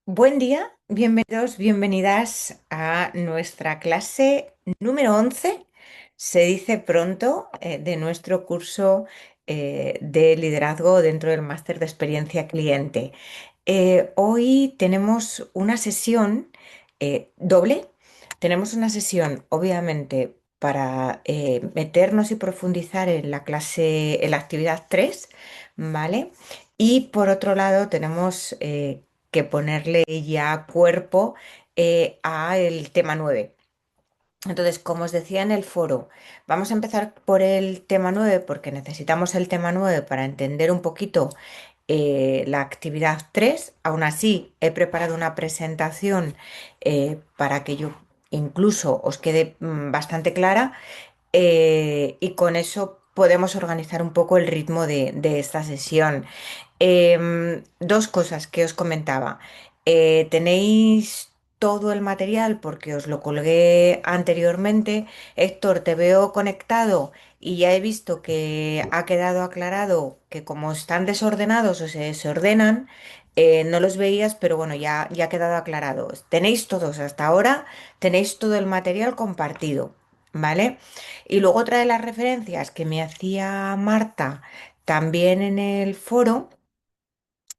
Buen día, bienvenidos, bienvenidas a nuestra clase número 11. Se dice pronto, de nuestro curso de liderazgo dentro del máster de experiencia cliente. Hoy tenemos una sesión doble. Tenemos una sesión, obviamente, para meternos y profundizar en la clase, en la actividad 3, ¿vale? Y por otro lado, tenemos que ponerle ya cuerpo a el tema 9. Entonces, como os decía en el foro, vamos a empezar por el tema 9 porque necesitamos el tema 9 para entender un poquito la actividad 3. Aún así, he preparado una presentación para que yo incluso os quede bastante clara, y con eso podemos organizar un poco el ritmo de esta sesión. Dos cosas que os comentaba. Tenéis todo el material porque os lo colgué anteriormente. Héctor, te veo conectado y ya he visto que ha quedado aclarado que como están desordenados o se desordenan, no los veías, pero bueno, ya ha quedado aclarado. Tenéis todos hasta ahora, tenéis todo el material compartido, ¿vale? Y luego otra de las referencias que me hacía Marta también en el foro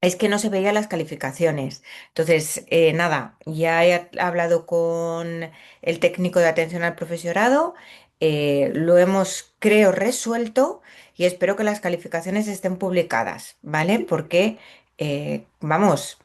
es que no se veían las calificaciones. Entonces, nada, ya he hablado con el técnico de atención al profesorado, lo hemos, creo, resuelto y espero que las calificaciones estén publicadas, ¿vale? Porque, vamos,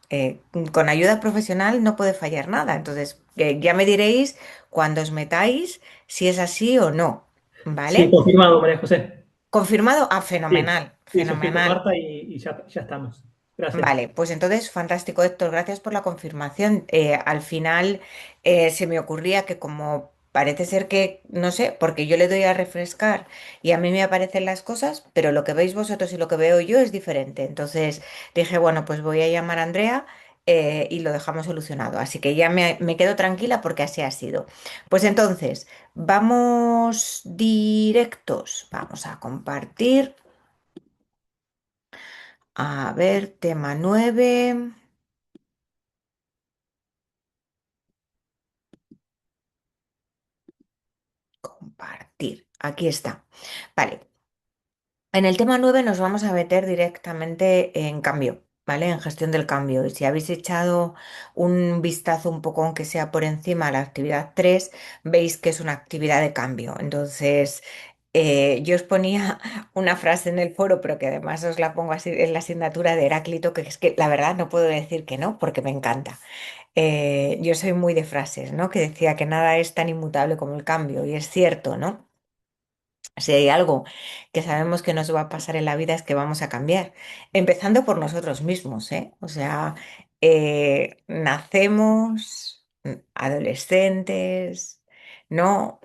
con ayuda profesional no puede fallar nada. Entonces, ya me diréis cuando os metáis si es así o no, Sí, ¿vale? confirmado, María José. Confirmado. Ah, Sí, fenomenal, sí, ya estoy con fenomenal. Marta y ya estamos. Gracias. Vale, pues entonces, fantástico, Héctor, gracias por la confirmación. Al final se me ocurría que como parece ser que, no sé, porque yo le doy a refrescar y a mí me aparecen las cosas, pero lo que veis vosotros y lo que veo yo es diferente. Entonces dije, bueno, pues voy a llamar a Andrea y lo dejamos solucionado. Así que ya me quedo tranquila porque así ha sido. Pues entonces, vamos directos, vamos a compartir. A ver, tema 9. Compartir. Aquí está. Vale. En el tema 9 nos vamos a meter directamente en cambio, ¿vale? En gestión del cambio. Y si habéis echado un vistazo un poco, aunque sea por encima, a la actividad 3, veis que es una actividad de cambio. Entonces, yo os ponía una frase en el foro, pero que además os la pongo así en la asignatura de Heráclito, que es que la verdad no puedo decir que no, porque me encanta. Yo soy muy de frases, ¿no? Que decía que nada es tan inmutable como el cambio. Y es cierto, ¿no? Si hay algo que sabemos que nos va a pasar en la vida es que vamos a cambiar, empezando por nosotros mismos, ¿eh? O sea, nacemos adolescentes, ¿no?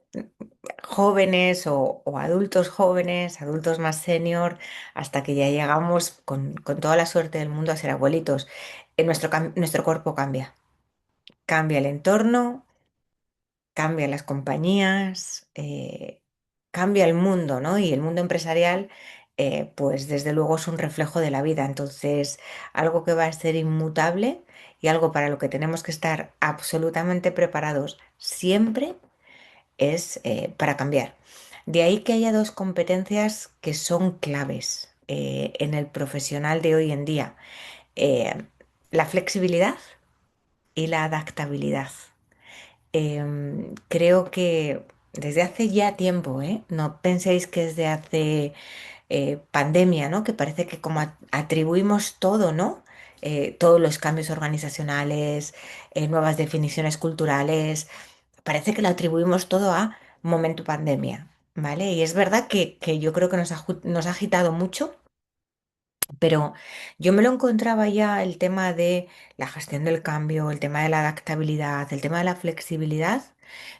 Jóvenes o adultos jóvenes, adultos más senior, hasta que ya llegamos con toda la suerte del mundo a ser abuelitos. Nuestro cuerpo cambia, cambia el entorno, cambian las compañías, cambia el mundo, ¿no? Y el mundo empresarial, pues desde luego es un reflejo de la vida. Entonces, algo que va a ser inmutable y algo para lo que tenemos que estar absolutamente preparados siempre es para cambiar. De ahí que haya dos competencias que son claves en el profesional de hoy en día. La flexibilidad y la adaptabilidad. Creo que desde hace ya tiempo, ¿eh? No penséis que es de hace pandemia, ¿no? Que parece que como atribuimos todo, ¿no? Todos los cambios organizacionales, nuevas definiciones culturales, parece que lo atribuimos todo a momento pandemia, ¿vale? Y es verdad que yo creo que nos ha agitado mucho, pero yo me lo encontraba ya el tema de la gestión del cambio, el tema de la adaptabilidad, el tema de la flexibilidad.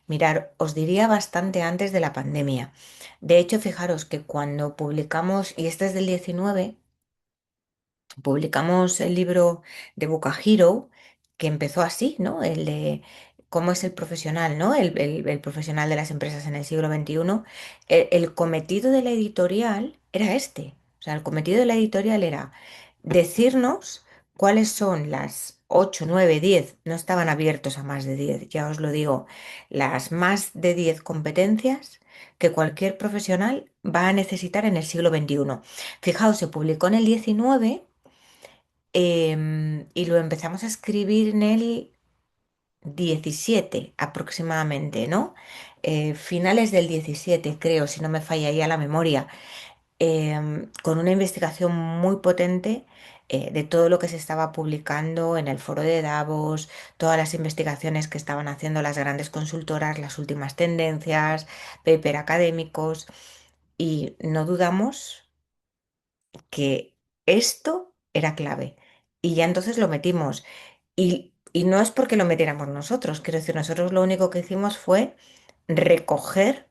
Mirar, os diría bastante antes de la pandemia. De hecho, fijaros que cuando publicamos, y este es del 19, publicamos el libro de Boca Hero, que empezó así, ¿no? El de cómo es el profesional, ¿no? El profesional de las empresas en el siglo XXI. El cometido de la editorial era este. O sea, el cometido de la editorial era decirnos cuáles son las 8, 9, 10, no estaban abiertos a más de 10, ya os lo digo, las más de 10 competencias que cualquier profesional va a necesitar en el siglo XXI. Fijaos, se publicó en el 19 y lo empezamos a escribir en el 17 aproximadamente, ¿no? Finales del 17, creo, si no me falla ya la memoria, con una investigación muy potente de todo lo que se estaba publicando en el foro de Davos, todas las investigaciones que estaban haciendo las grandes consultoras, las últimas tendencias, paper académicos, y no dudamos que esto era clave. Y ya entonces lo metimos. Y no es porque lo metiéramos nosotros, quiero decir, nosotros lo único que hicimos fue recoger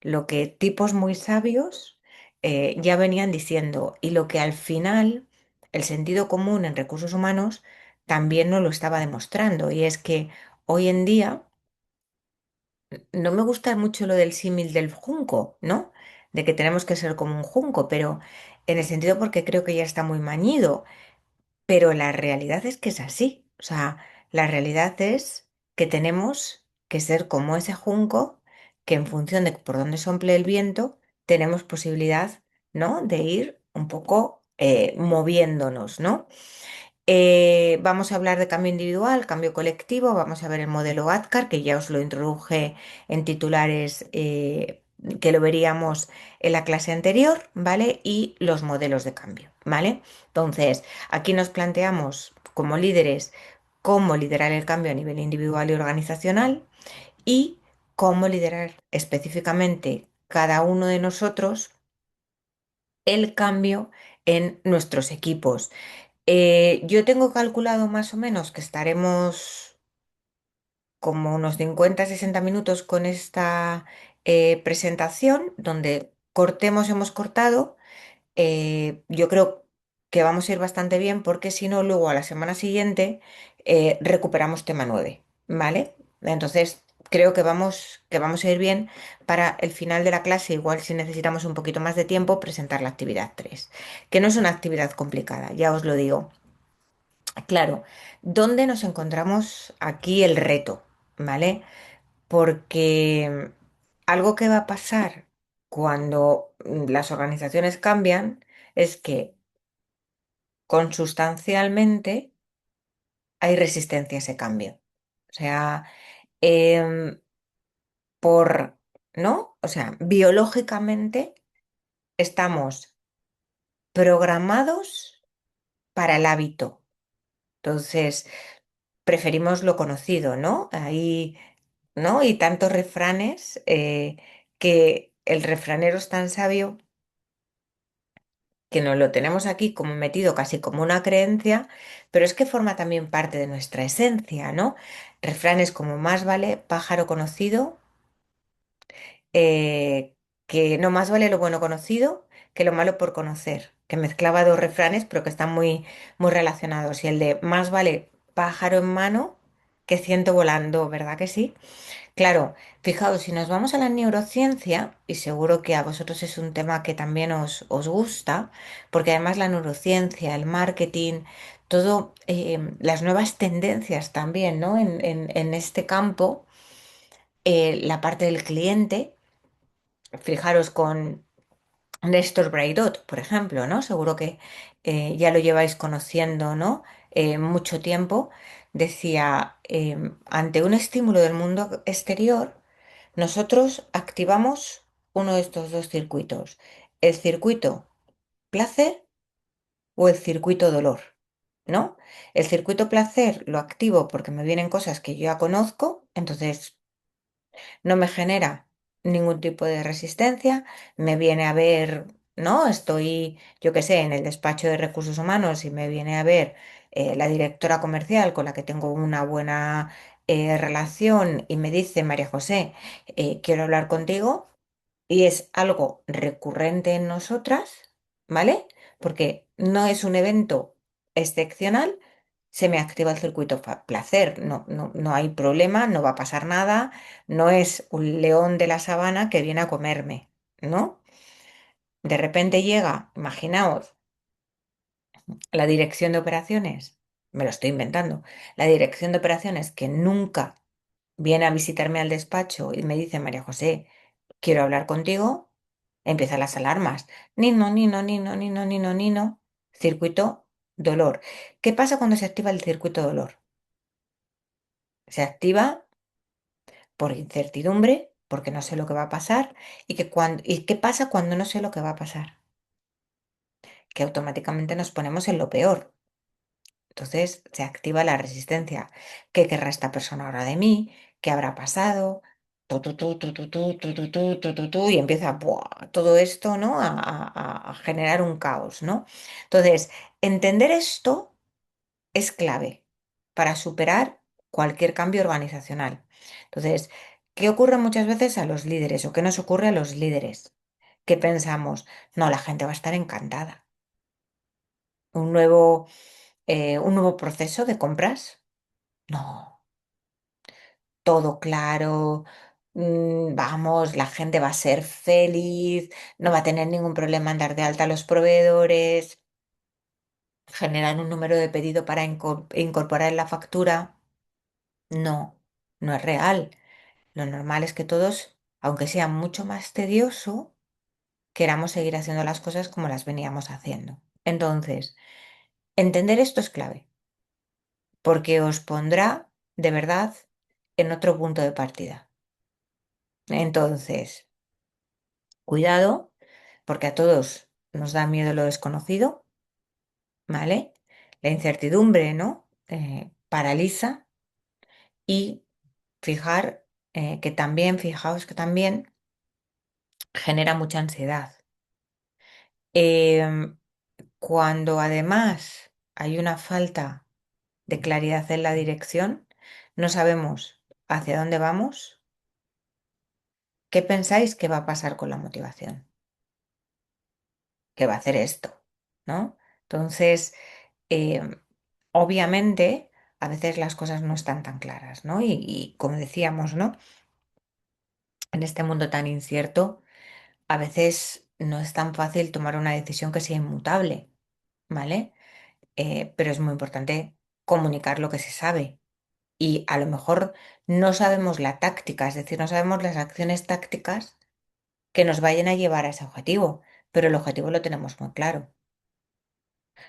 lo que tipos muy sabios ya venían diciendo y lo que al final el sentido común en recursos humanos también nos lo estaba demostrando. Y es que hoy en día no me gusta mucho lo del símil del junco, ¿no? De que tenemos que ser como un junco, pero en el sentido porque creo que ya está muy mañido. Pero la realidad es que es así. O sea, la realidad es que tenemos que ser como ese junco que en función de por dónde sople el viento, tenemos posibilidad, ¿no? De ir un poco moviéndonos, ¿no? Vamos a hablar de cambio individual, cambio colectivo, vamos a ver el modelo ADKAR, que ya os lo introduje en titulares que lo veríamos en la clase anterior, ¿vale? Y los modelos de cambio, ¿vale? Entonces, aquí nos planteamos como líderes cómo liderar el cambio a nivel individual y organizacional y cómo liderar específicamente cada uno de nosotros el cambio en nuestros equipos. Yo tengo calculado más o menos que estaremos como unos 50, 60 minutos con esta presentación, donde cortemos, hemos cortado. Yo creo que vamos a ir bastante bien porque si no, luego a la semana siguiente recuperamos tema 9, ¿vale? Entonces, creo que vamos a ir bien para el final de la clase, igual si necesitamos un poquito más de tiempo, presentar la actividad 3, que no es una actividad complicada, ya os lo digo. Claro, ¿dónde nos encontramos aquí el reto? ¿Vale? Porque algo que va a pasar cuando las organizaciones cambian es que consustancialmente hay resistencia a ese cambio. O sea, em, ¿no? O sea, biológicamente estamos programados para el hábito. Entonces, preferimos lo conocido, ¿no? Ahí, ¿no? Y tantos refranes que el refranero es tan sabio que nos lo tenemos aquí como metido casi como una creencia, pero es que forma también parte de nuestra esencia, ¿no? Refranes como más vale pájaro conocido, eh, que no más vale lo bueno conocido que lo malo por conocer, que mezclaba dos refranes pero que están muy, muy relacionados. Y el de más vale pájaro en mano que ciento volando, ¿verdad que sí? Claro, fijaos, si nos vamos a la neurociencia, y seguro que a vosotros es un tema que también os gusta, porque además la neurociencia, el marketing, todo, las nuevas tendencias también, ¿no? En este campo, la parte del cliente, fijaros con Néstor Braidot, por ejemplo, ¿no? Seguro que ya lo lleváis conociendo, ¿no? Mucho tiempo, decía, ante un estímulo del mundo exterior, nosotros activamos uno de estos dos circuitos, el circuito placer o el circuito dolor, ¿no? El circuito placer lo activo porque me vienen cosas que yo ya conozco, entonces no me genera ningún tipo de resistencia, me viene a ver, ¿no? Estoy, yo qué sé, en el despacho de recursos humanos y me viene a ver la directora comercial con la que tengo una buena relación y me dice, María José, quiero hablar contigo y es algo recurrente en nosotras, ¿vale? Porque no es un evento excepcional, se me activa el circuito placer, no, no, no hay problema, no va a pasar nada, no es un león de la sabana que viene a comerme, ¿no? De repente llega, imaginaos, la dirección de operaciones. me lo estoy inventando, la dirección de operaciones que nunca viene a visitarme al despacho y me dice, María José, quiero hablar contigo, empiezan las alarmas. Nino, nino, nino, nino, nino, nino. Circuito dolor. ¿Qué pasa cuando se activa el circuito dolor? Se activa por incertidumbre, porque no sé lo que va a pasar, ¿y qué pasa cuando no sé lo que va a pasar? Que automáticamente nos ponemos en lo peor. Entonces se activa la resistencia. ¿Qué querrá esta persona ahora de mí? ¿Qué habrá pasado? Y empieza ¡buah! Todo esto, ¿no? A generar un caos, ¿no? Entonces, entender esto es clave para superar cualquier cambio organizacional. Entonces, ¿qué ocurre muchas veces a los líderes o qué nos ocurre a los líderes? Que pensamos, no, la gente va a estar encantada. Un nuevo proceso de compras. No, todo claro. Vamos, la gente va a ser feliz, no va a tener ningún problema en dar de alta a los proveedores, generar un número de pedido para incorporar en la factura. No, no es real. Lo normal es que todos, aunque sea mucho más tedioso, queramos seguir haciendo las cosas como las veníamos haciendo. Entonces, entender esto es clave, porque os pondrá de verdad en otro punto de partida. Entonces, cuidado, porque a todos nos da miedo lo desconocido, ¿vale? La incertidumbre, ¿no? Paraliza y fijaos que también genera mucha ansiedad. Em, Cuando además hay una falta de claridad en la dirección, no sabemos hacia dónde vamos, ¿qué pensáis que va a pasar con la motivación? ¿Qué va a hacer esto? ¿No? Entonces, eh, obviamente, a veces las cosas no están tan claras, ¿no? Y como decíamos, ¿no? En este mundo tan incierto, a veces no es tan fácil tomar una decisión que sea inmutable, ¿vale? Pero es muy importante comunicar lo que se sabe. Y a lo mejor no sabemos la táctica, es decir, no sabemos las acciones tácticas que nos vayan a llevar a ese objetivo, pero el objetivo lo tenemos muy claro.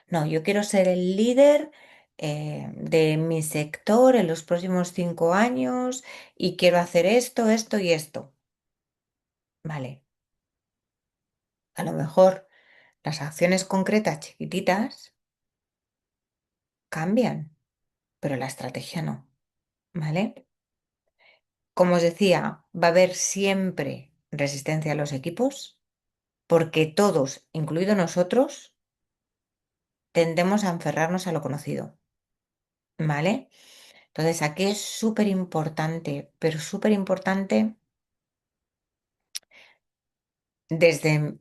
No, yo quiero ser el líder de mi sector en los próximos 5 años y quiero hacer esto, esto y esto. Vale, a lo mejor las acciones concretas chiquititas cambian, pero la estrategia no, ¿vale? Como os decía, va a haber siempre resistencia a los equipos porque todos, incluido nosotros, tendemos a enferrarnos a lo conocido, ¿vale? Entonces aquí es súper importante, pero súper importante desde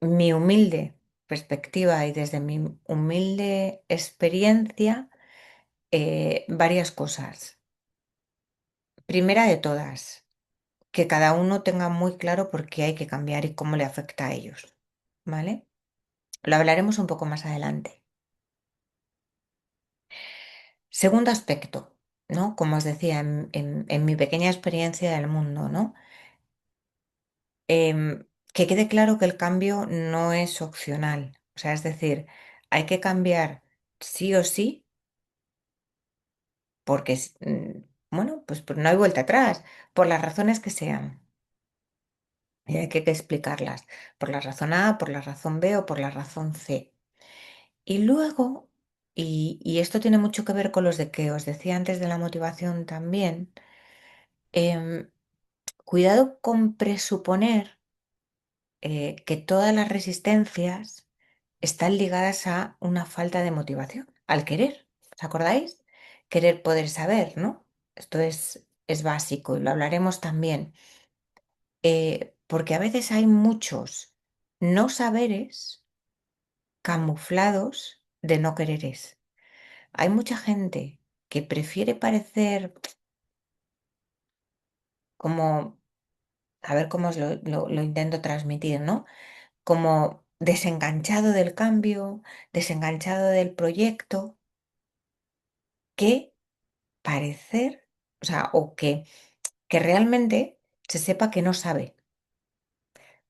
mi humilde perspectiva y desde mi humilde experiencia, varias cosas. Primera de todas, que cada uno tenga muy claro por qué hay que cambiar y cómo le afecta a ellos, ¿vale? Lo hablaremos un poco más adelante. Segundo aspecto, ¿no? Como os decía, en mi pequeña experiencia del mundo, ¿no? Em, que quede claro que el cambio no es opcional. O sea, es decir, hay que cambiar sí o sí, porque, bueno, pues no hay vuelta atrás, por las razones que sean. Y hay que explicarlas, por la razón A, por la razón B o por la razón C. Y luego, y esto tiene mucho que ver con los de que os decía antes de la motivación también, em, cuidado con presuponer que todas las resistencias están ligadas a una falta de motivación, al querer. ¿Os acordáis? Querer poder saber, ¿no? Esto es básico y lo hablaremos también. Porque a veces hay muchos no saberes camuflados de no quereres. Hay mucha gente que prefiere parecer como, a ver cómo os lo intento transmitir, ¿no? Como desenganchado del cambio, desenganchado del proyecto, que parecer, o sea, que realmente se sepa que no sabe,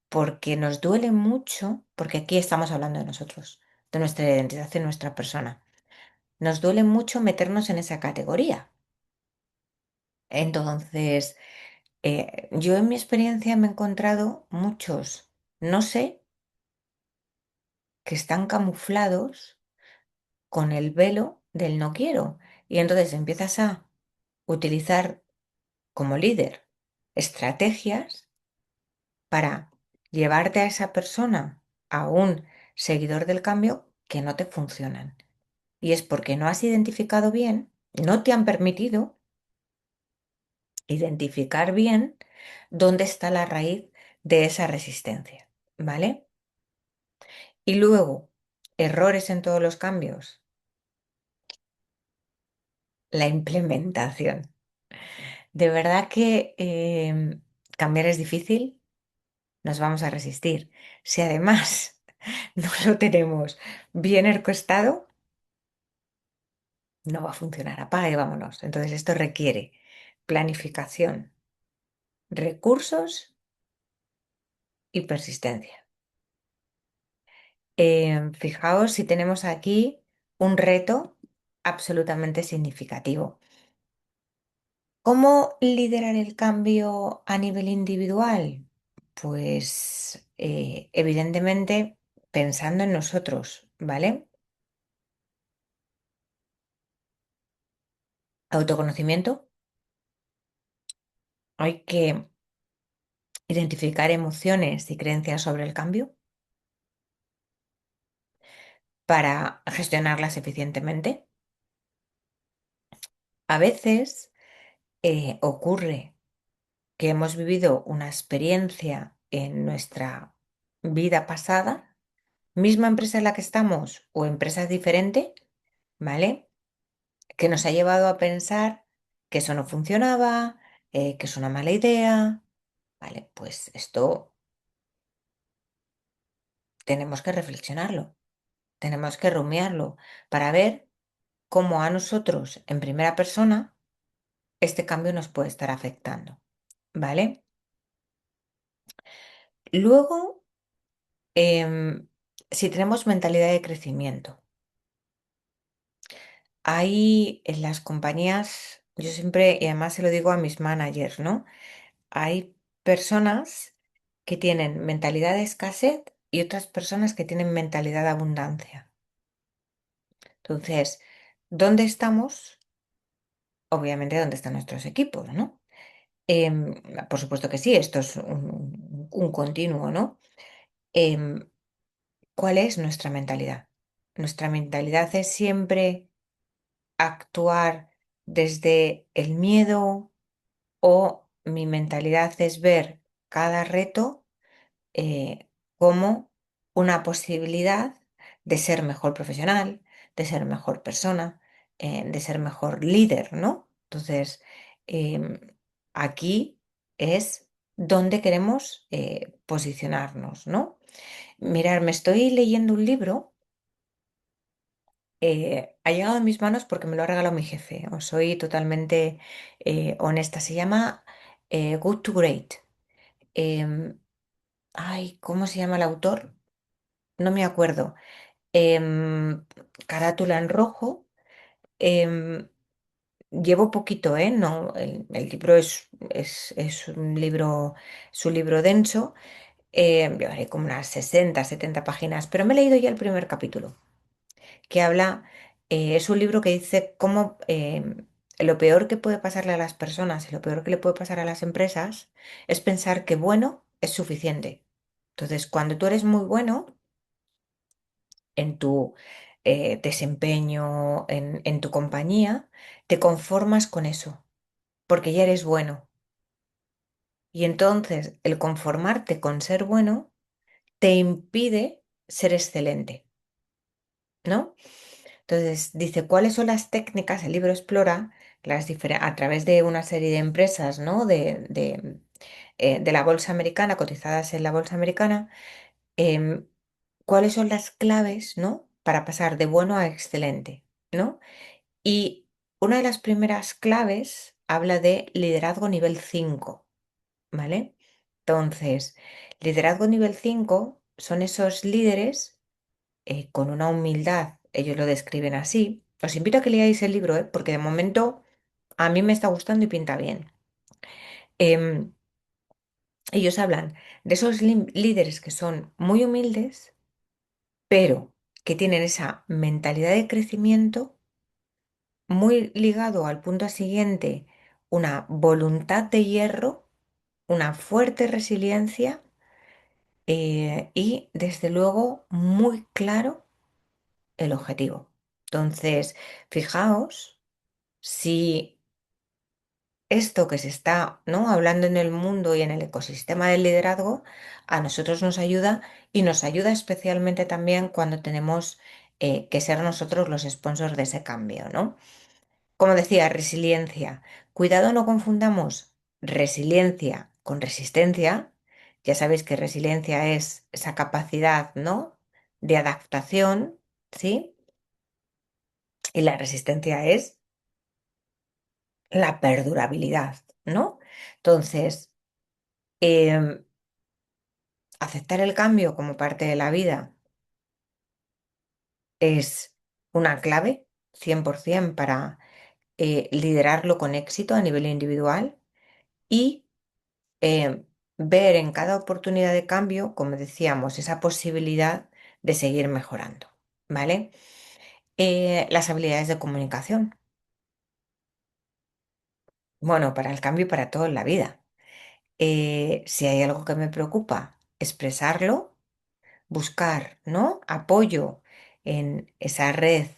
porque nos duele mucho, porque aquí estamos hablando de nosotros, de nuestra identidad, de nuestra persona. Nos duele mucho meternos en esa categoría. Entonces, yo en mi experiencia me he encontrado muchos, no sé, que están camuflados con el velo del no quiero. Y entonces empiezas a utilizar como líder estrategias para llevarte a esa persona a un seguidor del cambio que no te funcionan. Y es porque no has identificado bien, no te han permitido identificar bien dónde está la raíz de esa resistencia, ¿vale? Y luego, errores en todos los cambios, la implementación. De verdad que cambiar es difícil, nos vamos a resistir. Si además no lo tenemos bien orquestado, no va a funcionar. Apaga y vámonos. Entonces esto requiere planificación, recursos y persistencia. Fijaos si tenemos aquí un reto absolutamente significativo. ¿Cómo liderar el cambio a nivel individual? Pues evidentemente pensando en nosotros, ¿vale? Autoconocimiento. Hay que identificar emociones y creencias sobre el cambio para gestionarlas eficientemente. A veces ocurre que hemos vivido una experiencia en nuestra vida pasada, misma empresa en la que estamos o empresa diferente, ¿vale? Que nos ha llevado a pensar que eso no funcionaba, que es una mala idea, ¿vale? Pues esto tenemos que reflexionarlo, tenemos que rumiarlo para ver cómo a nosotros en primera persona este cambio nos puede estar afectando, ¿vale? Luego, si tenemos mentalidad de crecimiento, hay en las compañías, yo siempre, y además se lo digo a mis managers, ¿no? Hay personas que tienen mentalidad de escasez y otras personas que tienen mentalidad de abundancia. Entonces, ¿dónde estamos? Obviamente, ¿dónde están nuestros equipos, ¿no? Em, por supuesto que sí, esto es un continuo, ¿no? Em, ¿Cuál es nuestra mentalidad? Nuestra mentalidad es siempre actuar desde el miedo o mi mentalidad es ver cada reto como una posibilidad de ser mejor profesional, de ser mejor persona, de ser mejor líder, ¿no? Entonces, em, aquí es donde queremos posicionarnos, ¿no? Mirar, me estoy leyendo un libro, ha llegado a mis manos porque me lo ha regalado mi jefe, os soy totalmente honesta, se llama Good to Great. Em, Ay, ¿cómo se llama el autor? No me acuerdo. em, Carátula en rojo. em, Llevo poquito, ¿eh? No, el libro es un libro denso. Llevaré como unas 60 70 páginas, pero me he leído ya el primer capítulo, que habla, es un libro que dice cómo lo peor que puede pasarle a las personas y lo peor que le puede pasar a las empresas es pensar que bueno es suficiente. Entonces, cuando tú eres muy bueno, en tu desempeño, en tu compañía, te conformas con eso, porque ya eres bueno. Y entonces el conformarte con ser bueno te impide ser excelente, ¿no? Entonces dice, ¿cuáles son las técnicas? El libro explora a través de una serie de empresas, ¿no? De la bolsa americana, cotizadas en la bolsa americana, em, cuáles son las claves, ¿no? Para pasar de bueno a excelente, ¿no? Y una de las primeras claves habla de liderazgo nivel 5, ¿vale? Entonces, liderazgo nivel 5 son esos líderes con una humildad, ellos lo describen así. Os invito a que leáis el libro, porque de momento a mí me está gustando y pinta bien. Em, Ellos hablan de esos líderes que son muy humildes, pero que tienen esa mentalidad de crecimiento muy ligado al punto siguiente, una voluntad de hierro, una fuerte resiliencia y desde luego muy claro el objetivo. Entonces, fijaos si esto que se está, ¿no?, hablando en el mundo y en el ecosistema del liderazgo, a nosotros nos ayuda y nos ayuda especialmente también cuando tenemos que ser nosotros los sponsors de ese cambio, ¿no? Como decía, resiliencia. Cuidado, no confundamos resiliencia con resistencia. Ya sabéis que resiliencia es esa capacidad, ¿no?, de adaptación, ¿sí? Y la resistencia es la perdurabilidad, ¿no? Entonces, em, aceptar el cambio como parte de la vida es una clave 100% para liderarlo con éxito a nivel individual y eh, ver en cada oportunidad de cambio, como decíamos, esa posibilidad de seguir mejorando, ¿vale? Las habilidades de comunicación. Bueno, para el cambio y para todo en la vida. Si hay algo que me preocupa, expresarlo, buscar, ¿no?, apoyo en esa red,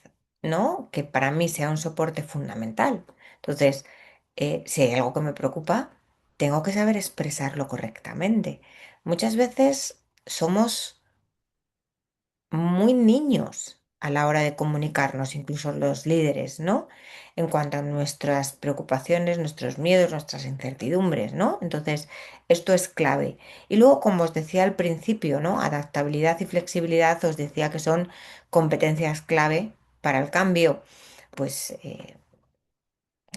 ¿no?, que para mí sea un soporte fundamental. Entonces, si hay algo que me preocupa, tengo que saber expresarlo correctamente. Muchas veces somos muy niños a la hora de comunicarnos, incluso los líderes, ¿no? En cuanto a nuestras preocupaciones, nuestros miedos, nuestras incertidumbres, ¿no? Entonces, esto es clave. Y luego, como os decía al principio, ¿no?, adaptabilidad y flexibilidad, os decía que son competencias clave para el cambio. Pues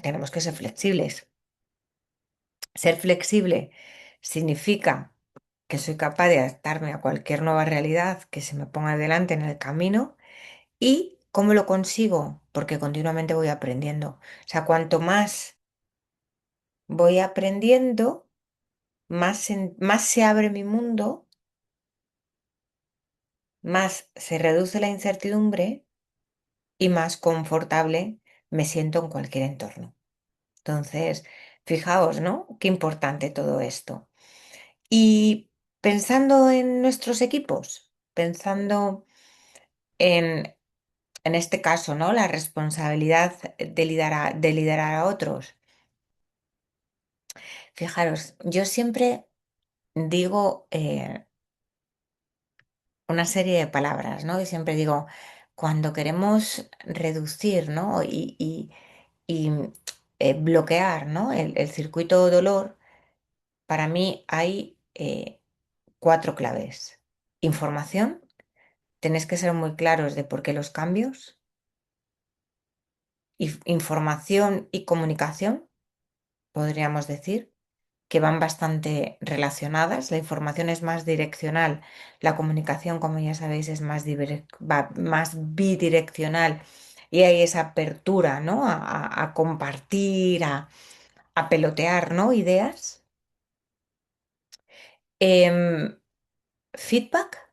tenemos que ser flexibles. Ser flexible significa que soy capaz de adaptarme a cualquier nueva realidad que se me ponga delante en el camino. ¿Y cómo lo consigo? Porque continuamente voy aprendiendo. O sea, cuanto más voy aprendiendo, más se abre mi mundo, más se reduce la incertidumbre y más confortable me siento en cualquier entorno. Entonces, fijaos, ¿no? Qué importante todo esto. Y pensando en nuestros equipos, pensando en, en este caso, ¿no?, la responsabilidad de liderar a otros. Fijaros, yo siempre digo una serie de palabras, ¿no? Y siempre digo, cuando queremos reducir, ¿no?, y bloquear, ¿no?, el circuito dolor, para mí hay cuatro claves. Información, tenéis que ser muy claros de por qué los cambios. Información y comunicación, podríamos decir, que van bastante relacionadas. La información es más direccional, la comunicación, como ya sabéis, es más, más bidireccional y hay esa apertura, ¿no?, a compartir, a pelotear, ¿no?, ideas. Em, Feedback,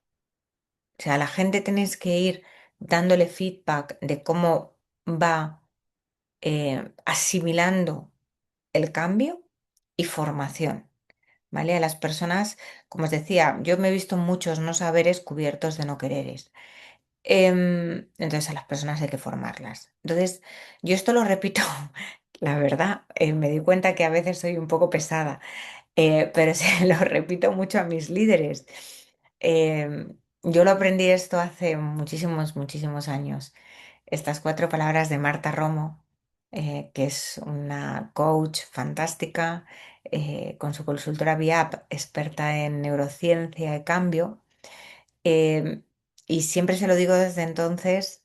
o sea, a la gente tenéis que ir dándole feedback de cómo va asimilando el cambio y formación. ¿Vale? A las personas, como os decía, yo me he visto muchos no saberes cubiertos de no quereres. Entonces a las personas hay que formarlas. Entonces, yo esto lo repito, la verdad, me di cuenta que a veces soy un poco pesada, pero se lo repito mucho a mis líderes. Yo lo aprendí esto hace muchísimos, muchísimos años. Estas cuatro palabras de Marta Romo, que es una coach fantástica, con su consultora VIAP, experta en neurociencia y cambio. eh, y siempre se lo digo desde entonces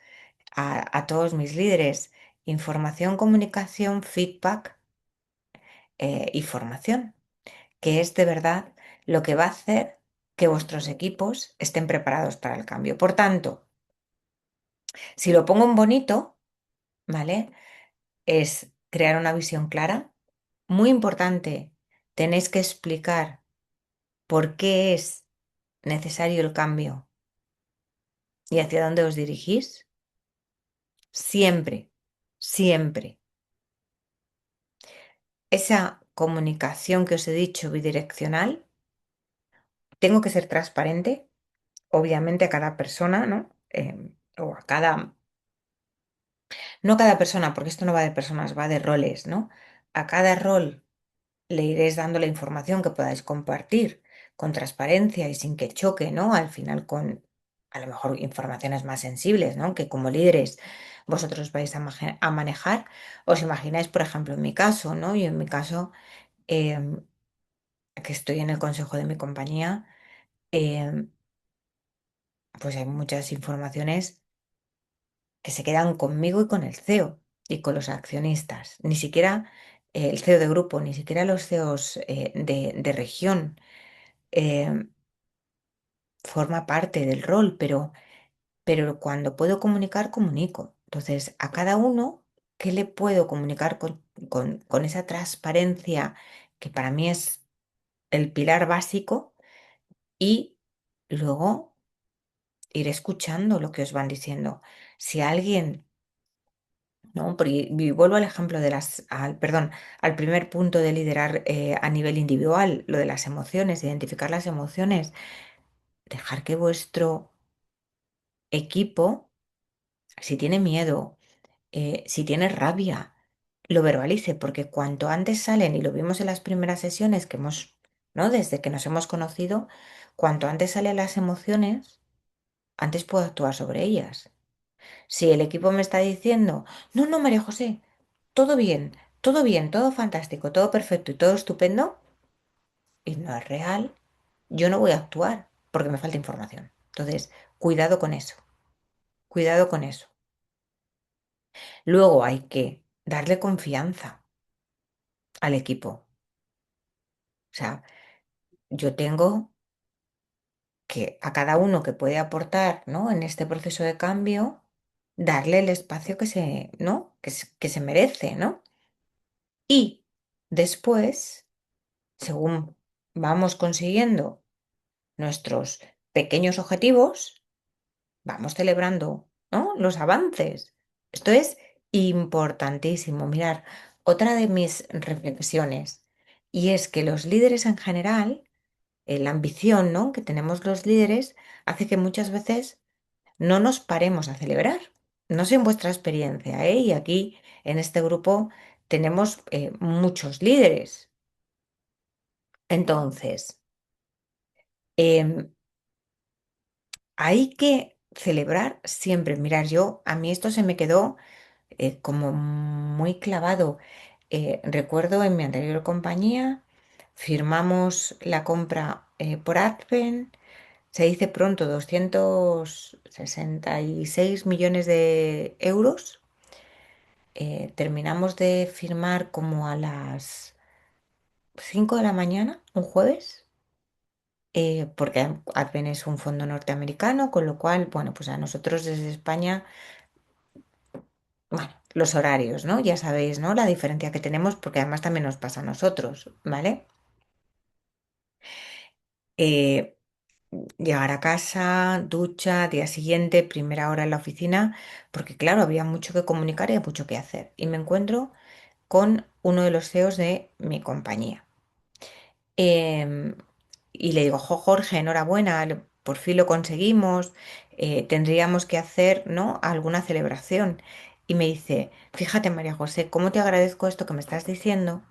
a todos mis líderes. información, comunicación, feedback y formación, que es de verdad lo que va a hacer que vuestros equipos estén preparados para el cambio. Por tanto, si lo pongo en bonito, ¿vale? Es crear una visión clara. Muy importante, tenéis que explicar por qué es necesario el cambio y hacia dónde os dirigís. Siempre, siempre. Esa comunicación que os he dicho bidireccional, tengo que ser transparente, obviamente a cada persona, ¿no? O a cada, no a cada persona, porque esto no va de personas, va de roles, ¿no? A cada rol le iréis dando la información que podáis compartir con transparencia y sin que choque, ¿no? Al final con a lo mejor informaciones más sensibles, ¿no? Que como líderes vosotros vais a manejar. Os imagináis, por ejemplo, en mi caso, ¿no? Yo en mi caso, em, que estoy en el consejo de mi compañía, em, pues hay muchas informaciones que se quedan conmigo y con el CEO y con los accionistas. Ni siquiera el CEO de grupo, ni siquiera los CEOs de región. em, Forma parte del rol, pero cuando puedo comunicar, comunico. Entonces, a cada uno, ¿qué le puedo comunicar con esa transparencia que para mí es el pilar básico? Y luego ir escuchando lo que os van diciendo. Si alguien, ¿no? Y vuelvo al ejemplo perdón, al primer punto de liderar a nivel individual, lo de las emociones, identificar las emociones, dejar que vuestro equipo, si tiene miedo, si tiene rabia, lo verbalice, porque cuanto antes salen, y lo vimos en las primeras sesiones que hemos, ¿no? Desde que nos hemos conocido, cuanto antes salen las emociones, antes puedo actuar sobre ellas. Si el equipo me está diciendo, no, no, María José, todo bien, todo fantástico, todo perfecto y todo estupendo, y no es real, yo no voy a actuar porque me falta información. Entonces, cuidado con eso, cuidado con eso. Luego hay que darle confianza al equipo. O sea, yo tengo que a cada uno que puede aportar, ¿no? En este proceso de cambio, darle el espacio ¿no? Que se merece, ¿no? Y después, según vamos consiguiendo nuestros pequeños objetivos, vamos celebrando, ¿no? Los avances. Esto es importantísimo. Mirar, otra de mis reflexiones, y es que los líderes en general, la ambición, ¿no? que tenemos los líderes hace que muchas veces no nos paremos a celebrar. No sé en vuestra experiencia, ¿eh? Y aquí en este grupo tenemos muchos líderes. Entonces, em, hay que celebrar siempre. Mirar, a mí esto se me quedó como muy clavado. Recuerdo en mi anterior compañía, firmamos la compra por Advent. Se dice pronto, 266 millones de euros. Terminamos de firmar como a las 5 de la mañana, un jueves, porque Advent es un fondo norteamericano, con lo cual, bueno, pues a nosotros desde España, bueno, los horarios, ¿no? Ya sabéis, ¿no? La diferencia que tenemos, porque además también nos pasa a nosotros, ¿vale? Eh, Llegar a casa, ducha, día siguiente, primera hora en la oficina, porque claro, había mucho que comunicar y mucho que hacer. Y me encuentro con uno de los CEOs de mi compañía. Em, y le digo, "Jo, Jorge, enhorabuena, por fin lo conseguimos, tendríamos que hacer, ¿no? alguna celebración". Y me dice, fíjate, María José, cómo te agradezco esto que me estás diciendo,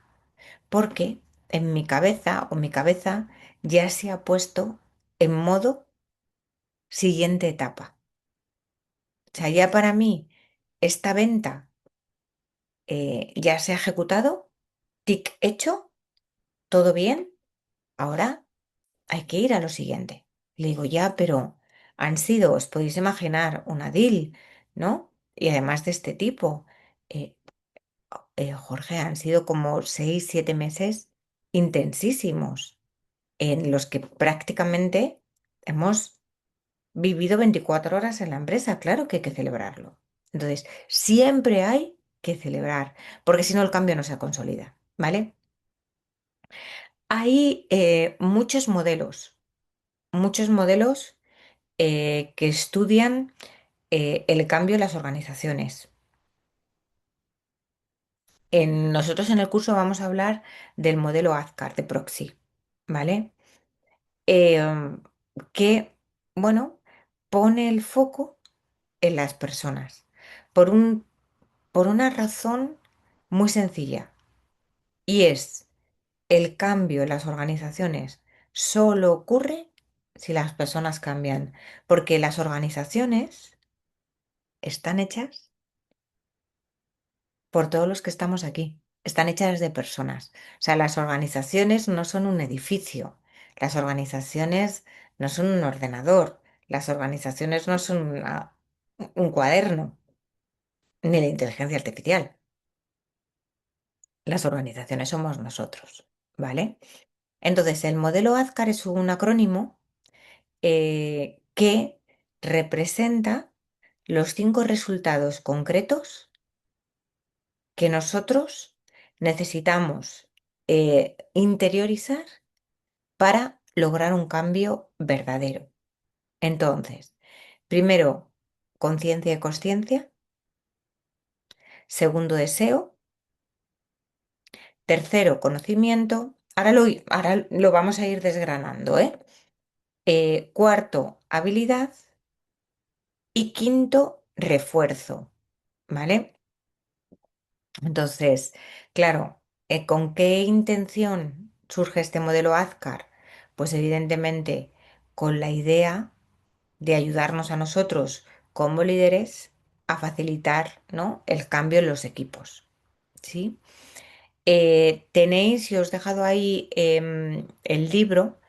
porque en mi cabeza o mi cabeza ya se ha puesto en modo siguiente etapa. O sea, ya para mí esta venta ya se ha ejecutado, tic hecho, todo bien, ahora hay que ir a lo siguiente. Le digo, ya, pero han sido, os podéis imaginar, una deal, ¿no? Y además de este tipo. Eh, Jorge, han sido como 6, 7 meses intensísimos en los que prácticamente hemos vivido 24 horas en la empresa. Claro que hay que celebrarlo. Entonces, siempre hay que celebrar, porque si no el cambio no se consolida, ¿vale? Hay muchos modelos que estudian el cambio en las organizaciones. Nosotros en el curso vamos a hablar del modelo AZCAR de Proxy, ¿vale? Em, que, bueno, pone el foco en las personas por por una razón muy sencilla, y es el cambio en las organizaciones solo ocurre si las personas cambian, porque las organizaciones están hechas por todos los que estamos aquí. Están hechas de personas. O sea, las organizaciones no son un edificio. Las organizaciones no son un ordenador. Las organizaciones no son un cuaderno, ni la inteligencia artificial. Las organizaciones somos nosotros, ¿vale? Entonces, el modelo AZCAR es un acrónimo que representa los 5 resultados concretos que nosotros necesitamos interiorizar para lograr un cambio verdadero. Entonces, primero, conciencia y consciencia. Segundo, deseo. Tercero, conocimiento. Ahora lo vamos a ir desgranando, ¿eh? Cuarto, habilidad. Y quinto, refuerzo, ¿vale? Entonces, claro, ¿con qué intención surge este modelo AZCAR? Pues evidentemente con la idea de ayudarnos a nosotros como líderes a facilitar, ¿no?, el cambio en los equipos, ¿sí? Tenéis, y os he dejado ahí el libro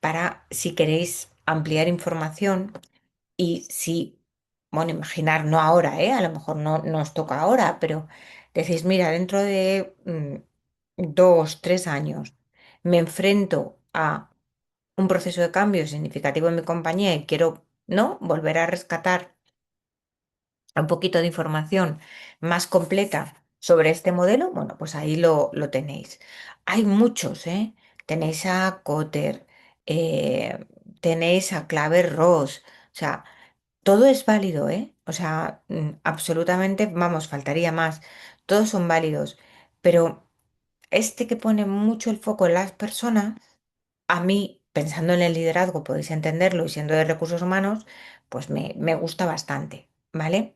para si queréis ampliar información. Y si, bueno, imaginar, no ahora, ¿eh? A lo mejor no os toca ahora, pero decís, mira, dentro de 2, 3 años me enfrento a un proceso de cambio significativo en mi compañía y quiero, ¿no?, volver a rescatar un poquito de información más completa sobre este modelo. Bueno, pues ahí lo tenéis. Hay muchos, ¿eh? Tenéis a Cotter, eh, tenéis a Claver Ross, o sea, todo es válido, ¿eh? O sea, absolutamente, vamos, faltaría más. Todos son válidos, pero este que pone mucho el foco en las personas, a mí, pensando en el liderazgo, podéis entenderlo y siendo de recursos humanos, pues me gusta bastante, ¿vale?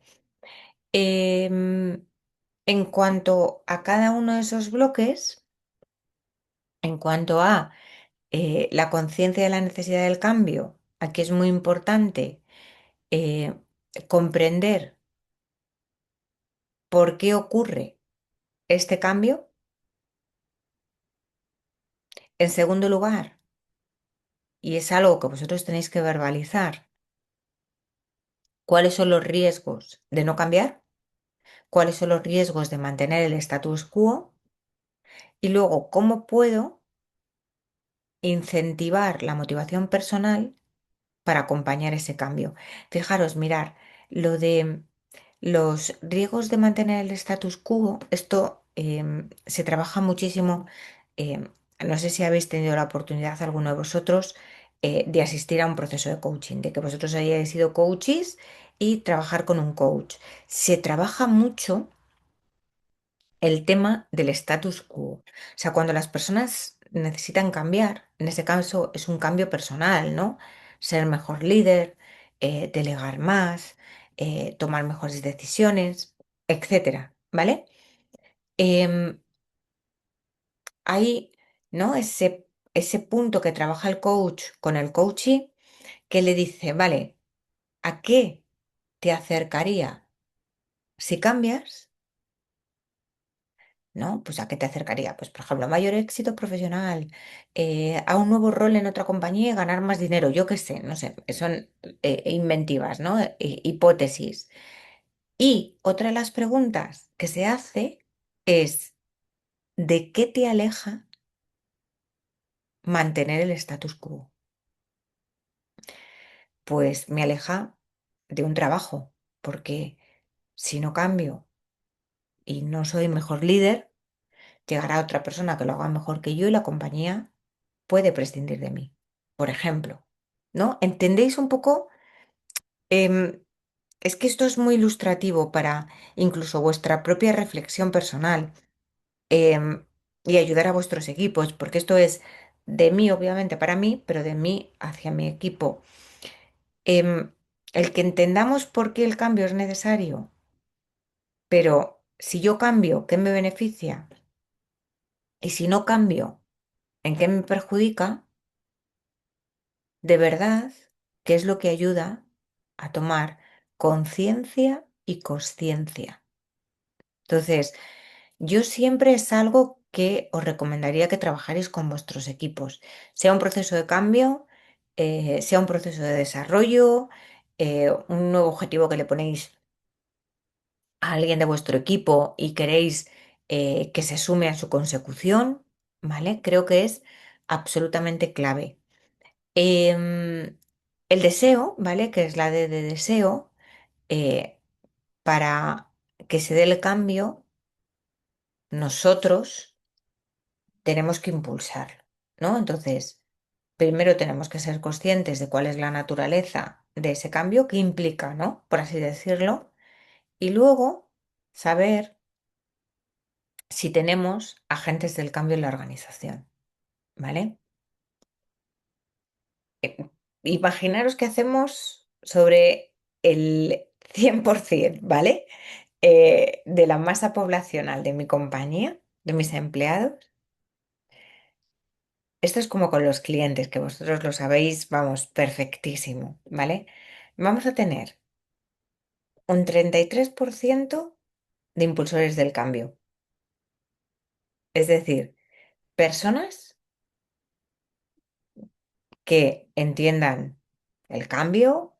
Em, en cuanto a cada uno de esos bloques, en cuanto a la conciencia de la necesidad del cambio, aquí es muy importante eh, comprender por qué ocurre este cambio. En segundo lugar, y es algo que vosotros tenéis que verbalizar, cuáles son los riesgos de no cambiar, cuáles son los riesgos de mantener el status quo, y luego cómo puedo incentivar la motivación personal para acompañar ese cambio. Fijaros, mirar, lo de los riesgos de mantener el status quo, esto se trabaja muchísimo. em, no sé si habéis tenido la oportunidad, alguno de vosotros, de asistir a un proceso de coaching, de que vosotros hayáis sido coaches y trabajar con un coach. Se trabaja mucho el tema del status quo. O sea, cuando las personas necesitan cambiar, en ese caso es un cambio personal, ¿no? Ser mejor líder, delegar más, tomar mejores decisiones, etcétera, ¿vale? Em, Hay, ¿no?, ese punto que trabaja el coach con el coachee, que le dice, vale, ¿a qué te acercaría si cambias? ¿No? Pues ¿a qué te acercaría? Pues, por ejemplo, mayor éxito profesional, a un nuevo rol en otra compañía y ganar más dinero, yo qué sé, no sé, son inventivas, ¿no? Hipótesis. Y otra de las preguntas que se hace es, ¿de qué te aleja mantener el status quo? Pues me aleja de un trabajo, porque si no cambio y no soy mejor líder, llegará otra persona que lo haga mejor que yo y la compañía puede prescindir de mí, por ejemplo. ¿No? ¿Entendéis un poco? Em, es que esto es muy ilustrativo para incluso vuestra propia reflexión personal, em, y ayudar a vuestros equipos, porque esto es de mí, obviamente, para mí, pero de mí hacia mi equipo. Em, el que entendamos por qué el cambio es necesario, pero si yo cambio, ¿qué me beneficia? Y si no cambio, ¿en qué me perjudica? De verdad, ¿qué es lo que ayuda a tomar conciencia y consciencia? Entonces, yo siempre es algo que os recomendaría que trabajarais con vuestros equipos, sea un proceso de cambio, sea un proceso de desarrollo, un nuevo objetivo que le ponéis a alguien de vuestro equipo y queréis que se sume a su consecución, ¿vale? Creo que es absolutamente clave. Em, el deseo, ¿vale? Que es la D de deseo, eh, para que se dé el cambio, nosotros tenemos que impulsarlo, ¿no? Entonces, primero tenemos que ser conscientes de cuál es la naturaleza de ese cambio, qué implica, ¿no? Por así decirlo, y luego saber si tenemos agentes del cambio en la organización, ¿vale? Eh, Imaginaros que hacemos sobre el 100%, ¿vale? De la masa poblacional de mi compañía, de mis empleados. Esto es como con los clientes, que vosotros lo sabéis, vamos, perfectísimo, ¿vale? Vamos a tener un 33% de impulsores del cambio, es decir, personas que entiendan el cambio,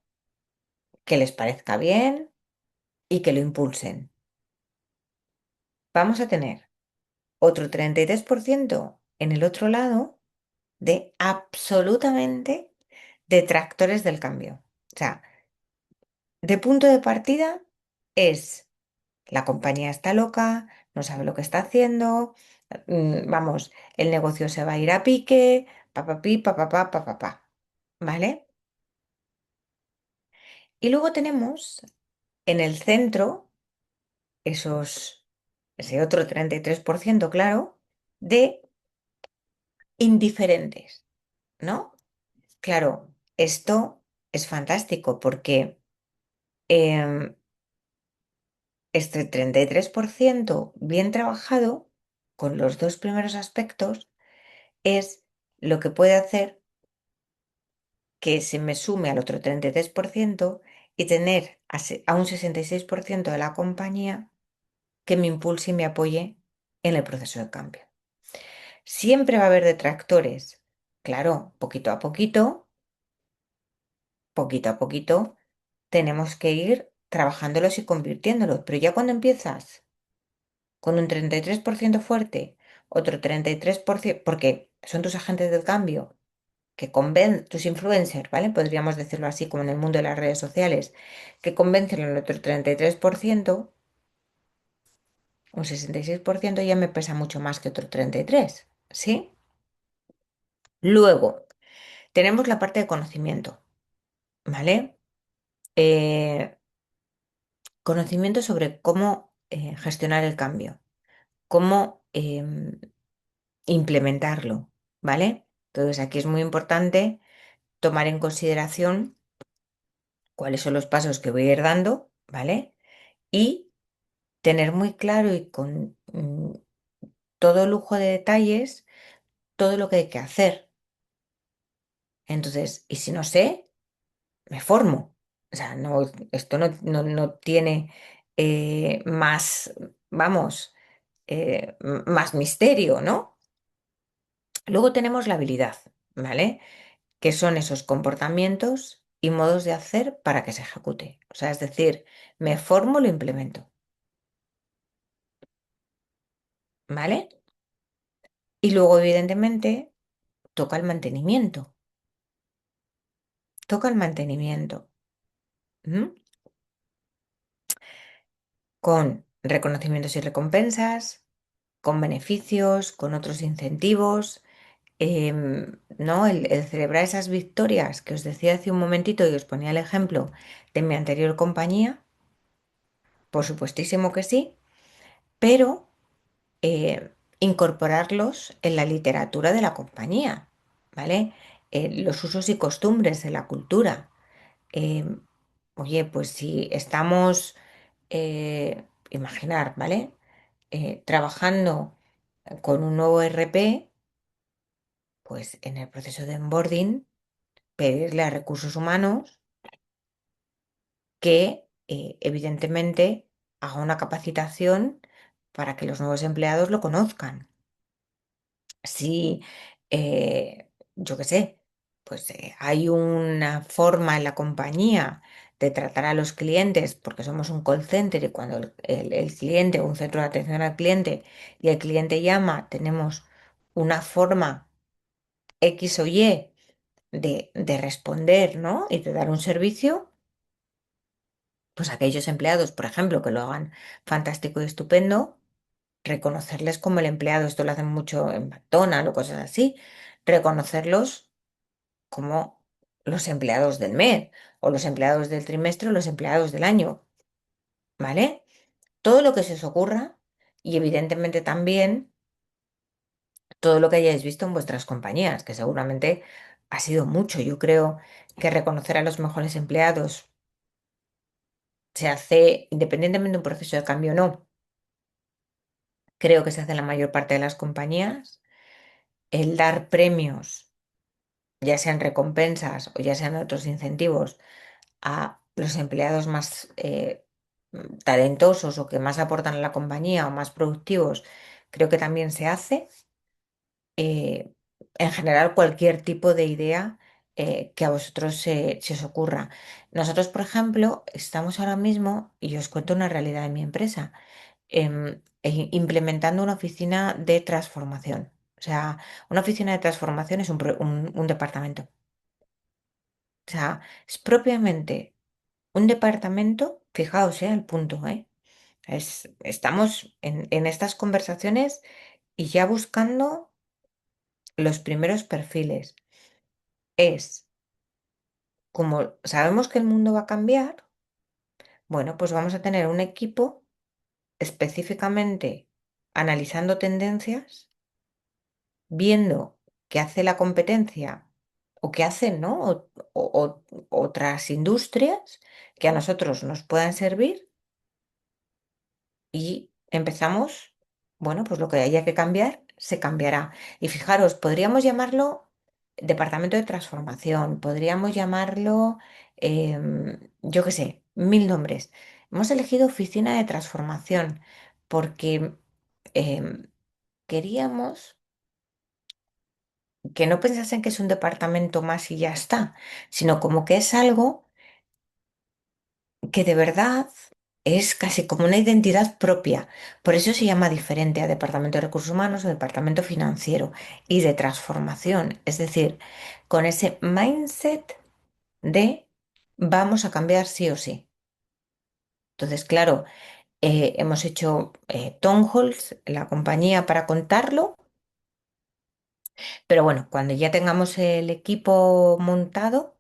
que les parezca bien y que lo impulsen. Vamos a tener otro 33% en el otro lado de absolutamente detractores del cambio. O sea, de punto de partida es la compañía está loca, no sabe lo que está haciendo, vamos, el negocio se va a ir a pique, papapi, papapá, papapá, ¿vale? Y luego tenemos en el centro ese otro 33%, claro, de indiferentes, ¿no? Claro, esto es fantástico porque em, este 33% bien trabajado con los dos primeros aspectos es lo que puede hacer que se me sume al otro 33% y tener a un 66% de la compañía que me impulse y me apoye en el proceso de cambio. Siempre va a haber detractores. Claro, poquito a poquito, tenemos que ir trabajándolos y convirtiéndolos. Pero ya cuando empiezas con un 33% fuerte, otro 33%, porque son tus agentes del cambio, que convencen, tus influencers, ¿vale? Podríamos decirlo así, como en el mundo de las redes sociales, que convencen al otro 33%, un 66% ya me pesa mucho más que otro 33%, ¿sí? Luego, tenemos la parte de conocimiento, ¿vale? Eh, conocimiento sobre cómo gestionar el cambio, cómo implementarlo, ¿vale? Entonces, aquí es muy importante tomar en consideración cuáles son los pasos que voy a ir dando, ¿vale? Y tener muy claro y con todo lujo de detalles todo lo que hay que hacer. Entonces, y si no sé, me formo. O sea, no, esto no tiene más, vamos, más misterio, ¿no? Luego tenemos la habilidad, ¿vale? Que son esos comportamientos y modos de hacer para que se ejecute. O sea, es decir, me formo, lo implemento, ¿vale? Y luego, evidentemente, toca el mantenimiento, toca el mantenimiento, ¿m? Con reconocimientos y recompensas, con beneficios, con otros incentivos, ¿no? El celebrar esas victorias que os decía hace un momentito y os ponía el ejemplo de mi anterior compañía, por supuestísimo que sí, pero incorporarlos en la literatura de la compañía, ¿vale? Los usos y costumbres de la cultura. Eh, Oye, pues si estamos, imaginar, ¿vale? Trabajando con un nuevo RP, pues en el proceso de onboarding, pedirle a recursos humanos que evidentemente haga una capacitación para que los nuevos empleados lo conozcan. Si, yo qué sé, pues hay una forma en la compañía de tratar a los clientes, porque somos un call center y cuando el cliente o un centro de atención al cliente y el cliente llama, tenemos una forma X o Y de responder, ¿no? Y de dar un servicio, pues aquellos empleados, por ejemplo, que lo hagan fantástico y estupendo, reconocerles como el empleado, esto lo hacen mucho en McDonald's o cosas así, reconocerlos como los empleados del mes o los empleados del trimestre o los empleados del año, ¿vale? Todo lo que se os ocurra y evidentemente también todo lo que hayáis visto en vuestras compañías, que seguramente ha sido mucho. Yo creo que reconocer a los mejores empleados se hace independientemente de un proceso de cambio o no. Creo que se hace en la mayor parte de las compañías. El dar premios, ya sean recompensas o ya sean otros incentivos, a los empleados más talentosos o que más aportan a la compañía o más productivos, creo que también se hace. eh, en general, cualquier tipo de idea que a vosotros se os ocurra. Nosotros, por ejemplo, estamos ahora mismo, y os cuento una realidad de mi empresa, implementando una oficina de transformación. O sea, una oficina de transformación es un departamento. O sea, es propiamente un departamento, fijaos, al punto, ¿eh? Estamos en estas conversaciones y ya buscando los primeros perfiles. Es como sabemos que el mundo va a cambiar, bueno, pues vamos a tener un equipo específicamente analizando tendencias, viendo qué hace la competencia o qué hacen, ¿no? Otras industrias que a nosotros nos puedan servir y empezamos, bueno, pues lo que haya que cambiar, se cambiará. Y fijaros, podríamos llamarlo departamento de transformación, podríamos llamarlo, yo qué sé, mil nombres. Hemos elegido oficina de transformación porque em, queríamos que no pensasen que es un departamento más y ya está, sino como que es algo que de verdad es casi como una identidad propia. Por eso se llama diferente a Departamento de Recursos Humanos o Departamento Financiero y de Transformación. Es decir, con ese mindset de vamos a cambiar sí o sí. Entonces, claro, hemos hecho town halls en la compañía para contarlo, pero bueno, cuando ya tengamos el equipo montado,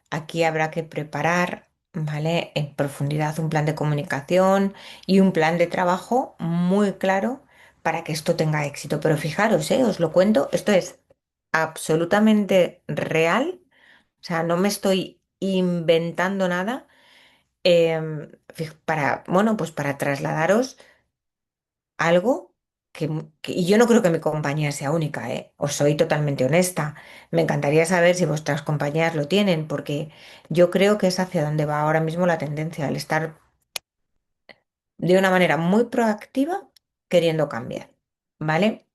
aquí habrá que preparar, ¿vale? En profundidad un plan de comunicación y un plan de trabajo muy claro para que esto tenga éxito. Pero fijaros, os lo cuento, esto es absolutamente real, o sea, no me estoy inventando nada para, bueno, pues para trasladaros algo y yo no creo que mi compañía sea única, ¿eh? Os soy totalmente honesta. Me encantaría saber si vuestras compañías lo tienen, porque yo creo que es hacia donde va ahora mismo la tendencia, al estar de una manera muy proactiva queriendo cambiar, ¿vale?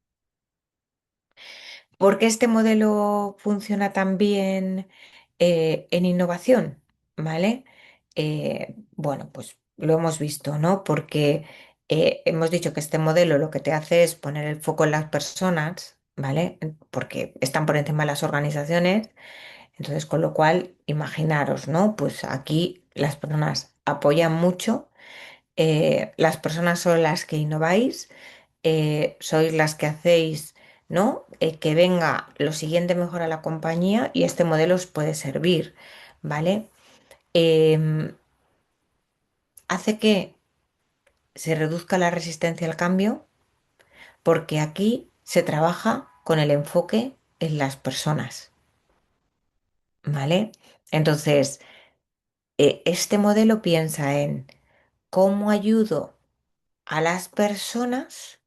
¿Por qué este modelo funciona tan bien? En innovación, ¿vale? Bueno, pues lo hemos visto, ¿no? Porque hemos dicho que este modelo lo que te hace es poner el foco en las personas, ¿vale? Porque están por encima de las organizaciones. Entonces, con lo cual, imaginaros, ¿no? Pues aquí las personas apoyan mucho, las personas son las que innováis, sois las que hacéis, ¿no? Que venga lo siguiente mejor a la compañía y este modelo os puede servir, ¿vale? Em, Hace que se reduzca la resistencia al cambio porque aquí se trabaja con el enfoque en las personas, ¿vale? Entonces, este modelo piensa en cómo ayudo a las personas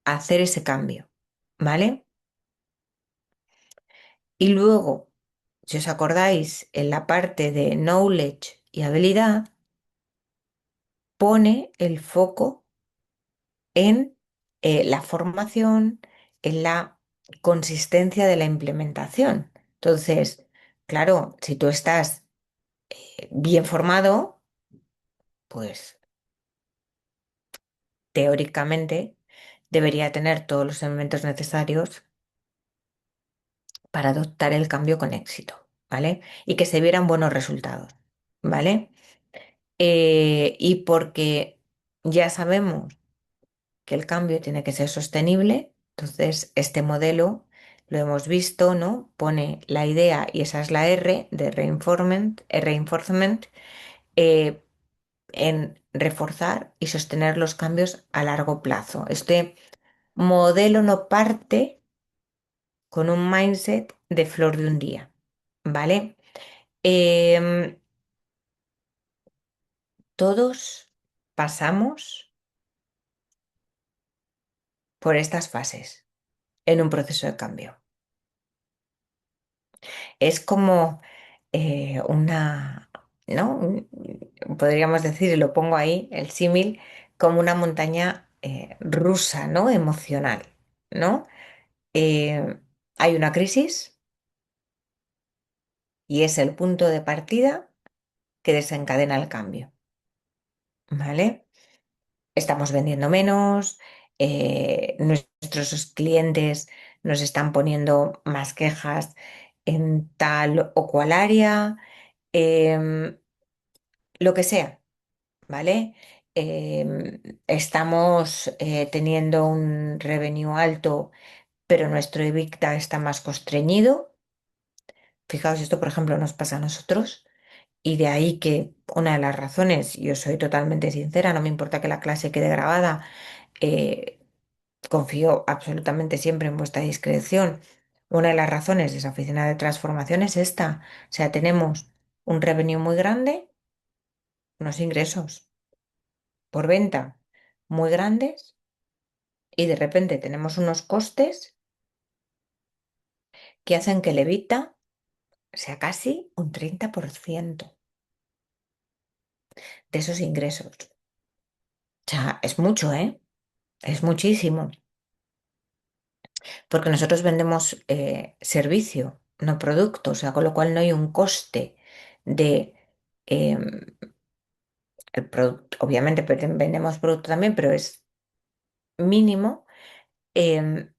a hacer ese cambio, ¿vale? Y luego, si os acordáis, en la parte de knowledge y habilidad, pone el foco en la formación, en la consistencia de la implementación. Entonces, claro, si tú estás bien formado, pues teóricamente debería tener todos los elementos necesarios para adoptar el cambio con éxito, ¿vale? Y que se vieran buenos resultados, ¿vale? Y porque ya sabemos que el cambio tiene que ser sostenible, entonces este modelo lo hemos visto, ¿no? Pone la idea, y esa es la R de reinforcement, eh, en reforzar y sostener los cambios a largo plazo. Este modelo no parte con un mindset de flor de un día, ¿vale? Em, Todos pasamos por estas fases en un proceso de cambio. Es como ¿no? Podríamos decir, y lo pongo ahí, el símil, como una montaña rusa, ¿no? Emocional, ¿no? Eh, Hay una crisis y es el punto de partida que desencadena el cambio, ¿vale? Estamos vendiendo menos, nuestros clientes nos están poniendo más quejas en tal o cual área, em, lo que sea, ¿vale? Estamos teniendo un revenue alto, pero nuestro EBITDA está más constreñido. Fijaos, esto, por ejemplo, nos pasa a nosotros. Y de ahí que una de las razones, yo soy totalmente sincera, no me importa que la clase quede grabada, eh, confío absolutamente siempre en vuestra discreción. Una de las razones de esa oficina de transformación es esta. O sea, tenemos un revenue muy grande, unos ingresos por venta muy grandes y de repente tenemos unos costes que hacen que el EBITDA sea casi un 30% de esos ingresos. O sea, es mucho, ¿eh? Es muchísimo. Porque nosotros vendemos servicio, no producto, o sea, con lo cual no hay un coste de em, el producto. Obviamente vendemos producto también, pero es mínimo. Em,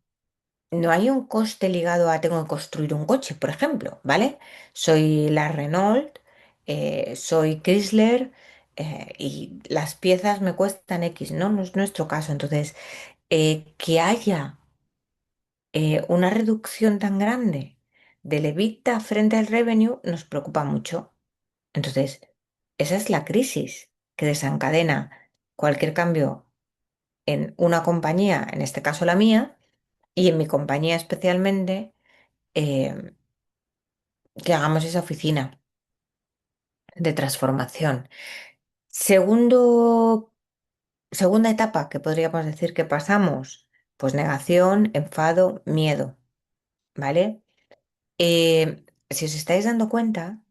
no hay un coste ligado a tengo que construir un coche, por ejemplo, ¿vale? Soy la Renault, soy Chrysler, y las piezas me cuestan X, ¿no? No es nuestro caso. Entonces, que haya una reducción tan grande del EBITDA frente al revenue nos preocupa mucho. Entonces, esa es la crisis que desencadena cualquier cambio en una compañía, en este caso la mía, y en mi compañía especialmente, eh, que hagamos esa oficina de transformación. Segunda etapa que podríamos decir que pasamos, pues negación, enfado, miedo, ¿vale? Si os estáis dando cuenta,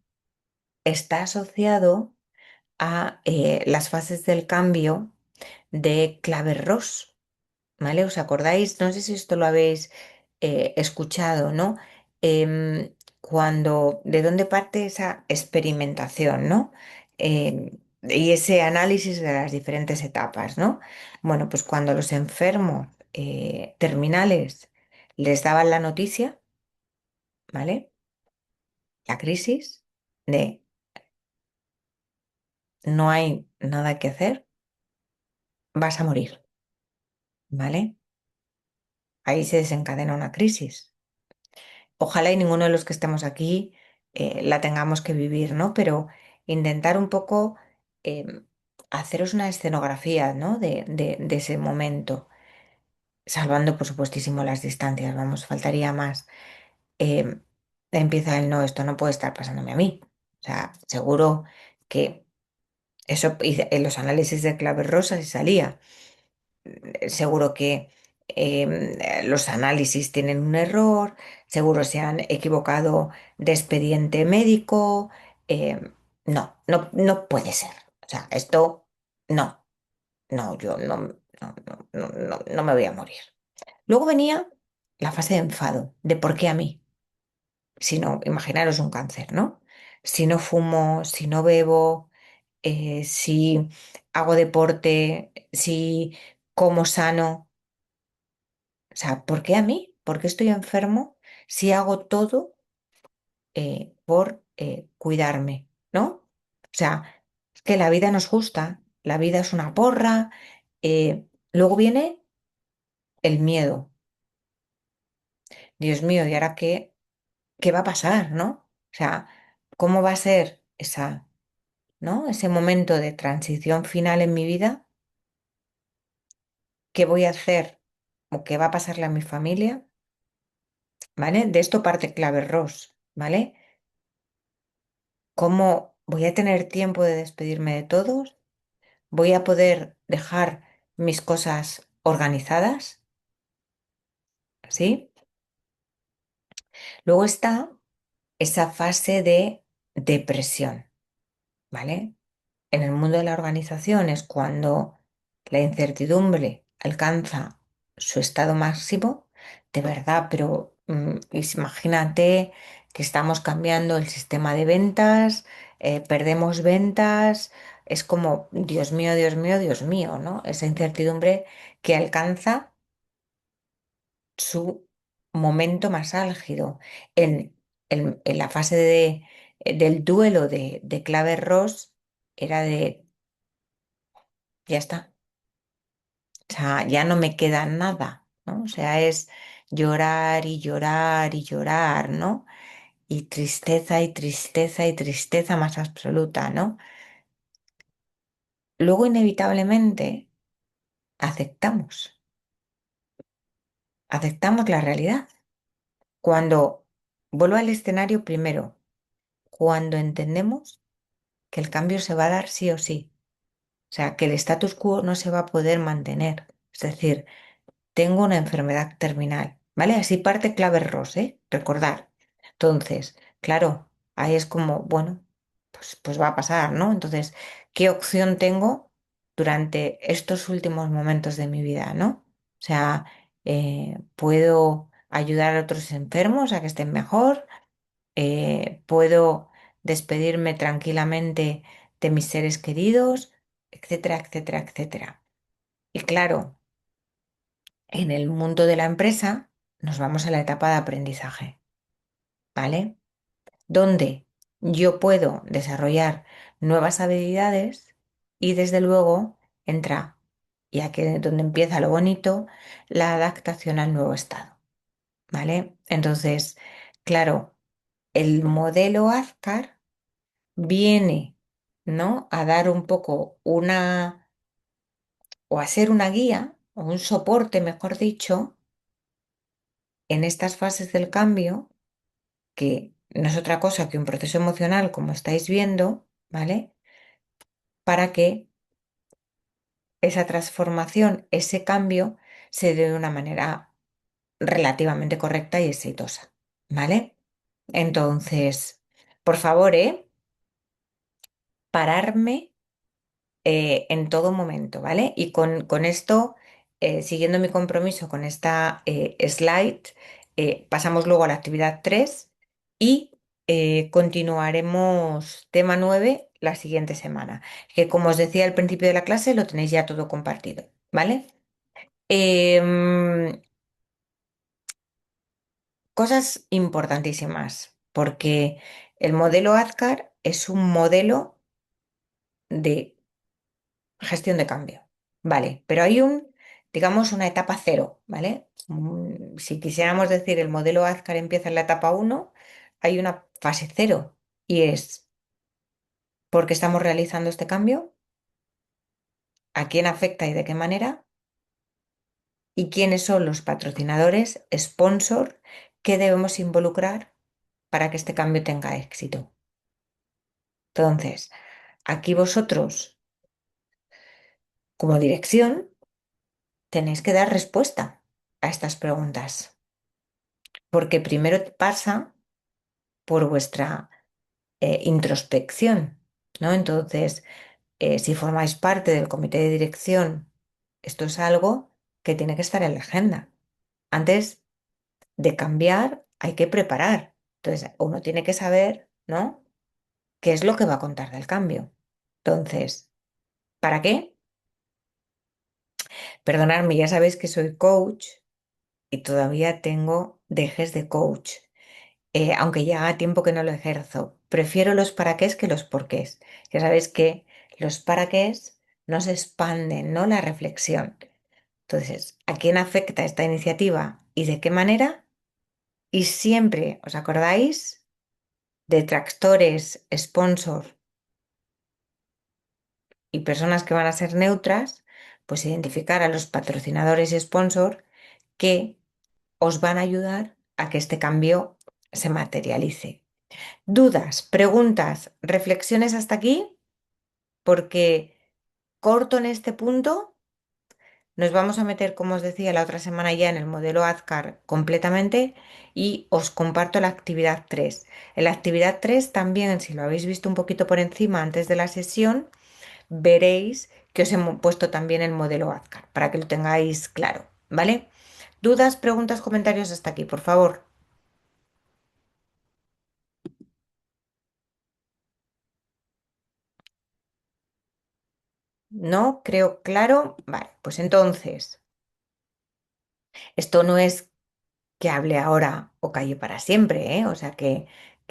está asociado a las fases del cambio de Claver-Ross, ¿vale? ¿Os acordáis? No sé si esto lo habéis escuchado, ¿no? ¿de dónde parte esa experimentación, ¿no? Y ese análisis de las diferentes etapas, ¿no? Bueno, pues cuando los enfermos terminales les daban la noticia, ¿vale? La crisis de no hay nada que hacer, vas a morir, ¿vale? Ahí se desencadena una crisis. Ojalá y ninguno de los que estemos aquí la tengamos que vivir, ¿no? Pero intentar un poco em, haceros una escenografía, ¿no? De ese momento, salvando por supuestísimo las distancias, vamos, faltaría más. Em, Empieza el no, esto no puede estar pasándome a mí. O sea, seguro que eso en los análisis de clave rosa se salía. Seguro que los análisis tienen un error, seguro se han equivocado de expediente médico. No puede ser. O sea, esto no, yo no me voy a morir. Luego venía la fase de enfado, de por qué a mí. Si no, imaginaros un cáncer, ¿no? Si no fumo, si no bebo, si hago deporte, si como sano. O sea, ¿por qué a mí? ¿Por qué estoy enfermo si hago todo por cuidarme? ¿No? O sea, es que la vida nos gusta, la vida es una porra. Luego viene el miedo. Dios mío, ¿y ahora qué va a pasar, no? O sea, ¿cómo va a ser ¿no? Ese momento de transición final en mi vida? ¿Qué voy a hacer o qué va a pasarle a mi familia? ¿Vale? De esto parte clave Ross, ¿vale? ¿Cómo voy a tener tiempo de despedirme de todos? ¿Voy a poder dejar mis cosas organizadas? ¿Sí? Luego está esa fase de depresión, ¿vale? En el mundo de la organización es cuando la incertidumbre alcanza su estado máximo, de verdad, pero imagínate que estamos cambiando el sistema de ventas, perdemos ventas, es como, Dios mío, Dios mío, Dios mío, ¿no? Esa incertidumbre que alcanza su momento más álgido. En, en la fase del duelo de clave Ross era de ya está. O sea, ya no me queda nada, ¿no? O sea, es llorar y llorar y llorar, ¿no? Y tristeza y tristeza y tristeza más absoluta, ¿no? Luego, inevitablemente, aceptamos, aceptamos la realidad. Cuando vuelvo al escenario primero, cuando entendemos que el cambio se va a dar sí o sí, o sea, que el status quo no se va a poder mantener. Es decir, tengo una enfermedad terminal, ¿vale? Así parte clave Ross, ¿eh? Recordar. Entonces, claro, ahí es como, bueno, pues va a pasar, ¿no? Entonces, ¿qué opción tengo durante estos últimos momentos de mi vida, ¿no? O sea, puedo ayudar a otros enfermos a que estén mejor, puedo despedirme tranquilamente de mis seres queridos, etcétera, etcétera, etcétera. Y claro, en el mundo de la empresa nos vamos a la etapa de aprendizaje, ¿vale? Donde yo puedo desarrollar nuevas habilidades y desde luego entra, y aquí es donde empieza lo bonito, la adaptación al nuevo estado, ¿vale? Entonces, claro, el modelo AZCAR viene, ¿no? A dar un poco o a ser una guía, o un soporte, mejor dicho, en estas fases del cambio que no es otra cosa que un proceso emocional, como estáis viendo, ¿vale? Para que esa transformación, ese cambio, se dé de una manera relativamente correcta y exitosa, ¿vale? Entonces, por favor, pararme en todo momento, ¿vale? Y con esto, siguiendo mi compromiso con esta slide, pasamos luego a la actividad 3 y continuaremos tema 9 la siguiente semana, que como os decía al principio de la clase, lo tenéis ya todo compartido, ¿vale? Em, Cosas importantísimas, porque el modelo AZCAR es un modelo de gestión de cambio, ¿vale? Pero hay digamos, una etapa cero, ¿vale? Si quisiéramos decir el modelo AZCAR empieza en la etapa uno, hay una fase cero y es ¿por qué estamos realizando este cambio? ¿A quién afecta y de qué manera? ¿Y quiénes son los patrocinadores, sponsor, que debemos involucrar para que este cambio tenga éxito? Entonces, aquí vosotros, como dirección, tenéis que dar respuesta a estas preguntas, porque primero pasa por vuestra introspección, ¿no? Entonces, si formáis parte del comité de dirección, esto es algo que tiene que estar en la agenda. Antes de cambiar, hay que preparar. Entonces, uno tiene que saber, ¿no? ¿Qué es lo que va a contar del cambio? Entonces, ¿para qué? Perdonadme, ya sabéis que soy coach y todavía tengo dejes de coach, aunque ya haga tiempo que no lo ejerzo. Prefiero los para qués que los porqués. Ya sabéis que los para qués nos expanden, ¿no? La reflexión. Entonces, ¿a quién afecta esta iniciativa y de qué manera? Y siempre, ¿os acordáis? Detractores, sponsor y personas que van a ser neutras, pues identificar a los patrocinadores y sponsor que os van a ayudar a que este cambio se materialice. Dudas, preguntas, reflexiones hasta aquí, porque corto en este punto. Nos vamos a meter, como os decía, la otra semana ya en el modelo AZCAR completamente y os comparto la actividad 3. En la actividad 3 también, si lo habéis visto un poquito por encima antes de la sesión, veréis que os he puesto también el modelo AZCAR para que lo tengáis claro, ¿vale? Dudas, preguntas, comentarios hasta aquí, por favor. ¿No? Creo claro. Vale, pues entonces, esto no es que hable ahora o calle para siempre, ¿eh? O sea, que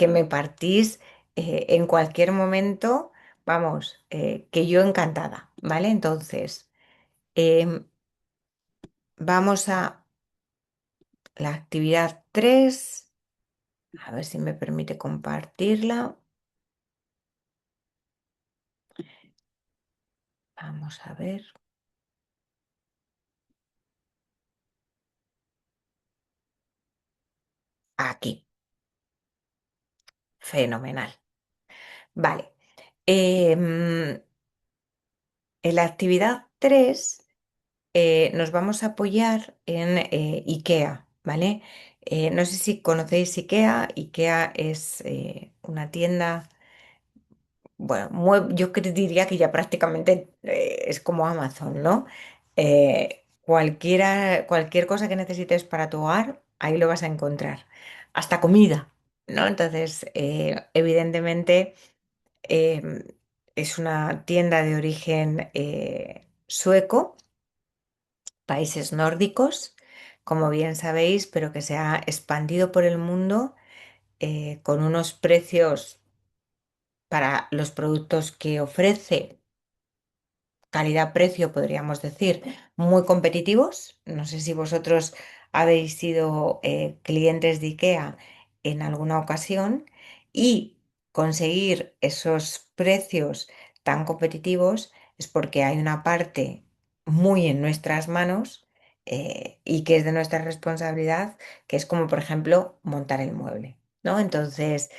me partís en cualquier momento, vamos, que yo encantada, ¿vale? Entonces, em, vamos a la actividad 3, a ver si me permite compartirla. Vamos a ver, aquí, fenomenal. Vale, en la actividad 3 nos vamos a apoyar en IKEA, ¿vale? No sé si conocéis IKEA. IKEA es una tienda, bueno, yo diría que ya prácticamente es como Amazon, ¿no? Cualquier cosa que necesites para tu hogar, ahí lo vas a encontrar. Hasta comida, ¿no? Entonces, evidentemente, em, es una tienda de origen sueco, países nórdicos, como bien sabéis, pero que se ha expandido por el mundo con unos precios para los productos que ofrece, calidad-precio, podríamos decir, muy competitivos. No sé si vosotros habéis sido clientes de IKEA en alguna ocasión y conseguir esos precios tan competitivos es porque hay una parte muy en nuestras manos y que es de nuestra responsabilidad, que es como, por ejemplo, montar el mueble, ¿no? Entonces,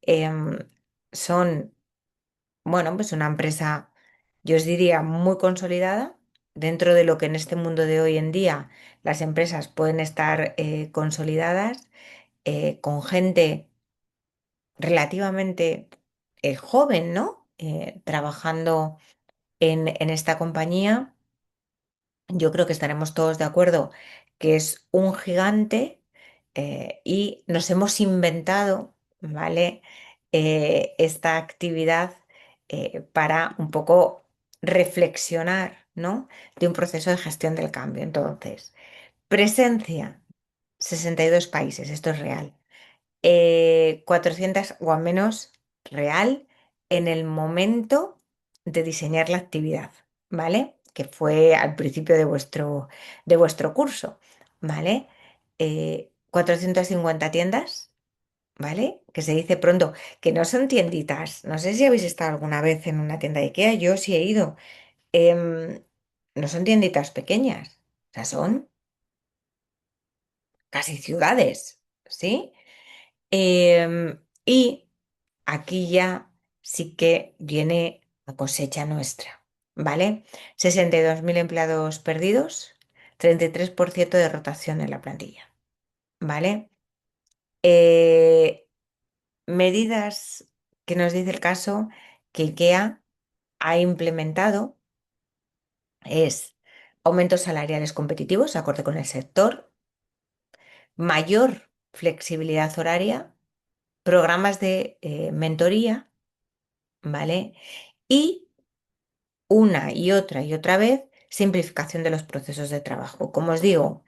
em, son bueno, pues una empresa, yo os diría, muy consolidada dentro de lo que en este mundo de hoy en día las empresas pueden estar consolidadas con gente relativamente joven, ¿no? Trabajando en esta compañía. Yo creo que estaremos todos de acuerdo que es un gigante y nos hemos inventado. ¿vale? Esta actividad para un poco reflexionar, ¿no? De un proceso de gestión del cambio. Entonces, presencia, 62 países, esto es real. 400 o al menos real en el momento de diseñar la actividad, ¿vale? Que fue al principio de vuestro curso, ¿vale? 450 tiendas, ¿vale? Que se dice pronto, que no son tienditas. No sé si habéis estado alguna vez en una tienda de IKEA, yo sí he ido. Em, no son tienditas pequeñas, o sea, son casi ciudades, ¿sí? Y aquí ya sí que viene la cosecha nuestra, ¿vale? 62.000 empleados perdidos, 33% de rotación en la plantilla, ¿vale? Eh, medidas que nos dice el caso que IKEA ha implementado es aumentos salariales competitivos, acorde con el sector, mayor flexibilidad horaria, programas de mentoría, ¿vale? Y y otra vez, simplificación de los procesos de trabajo. Como os digo,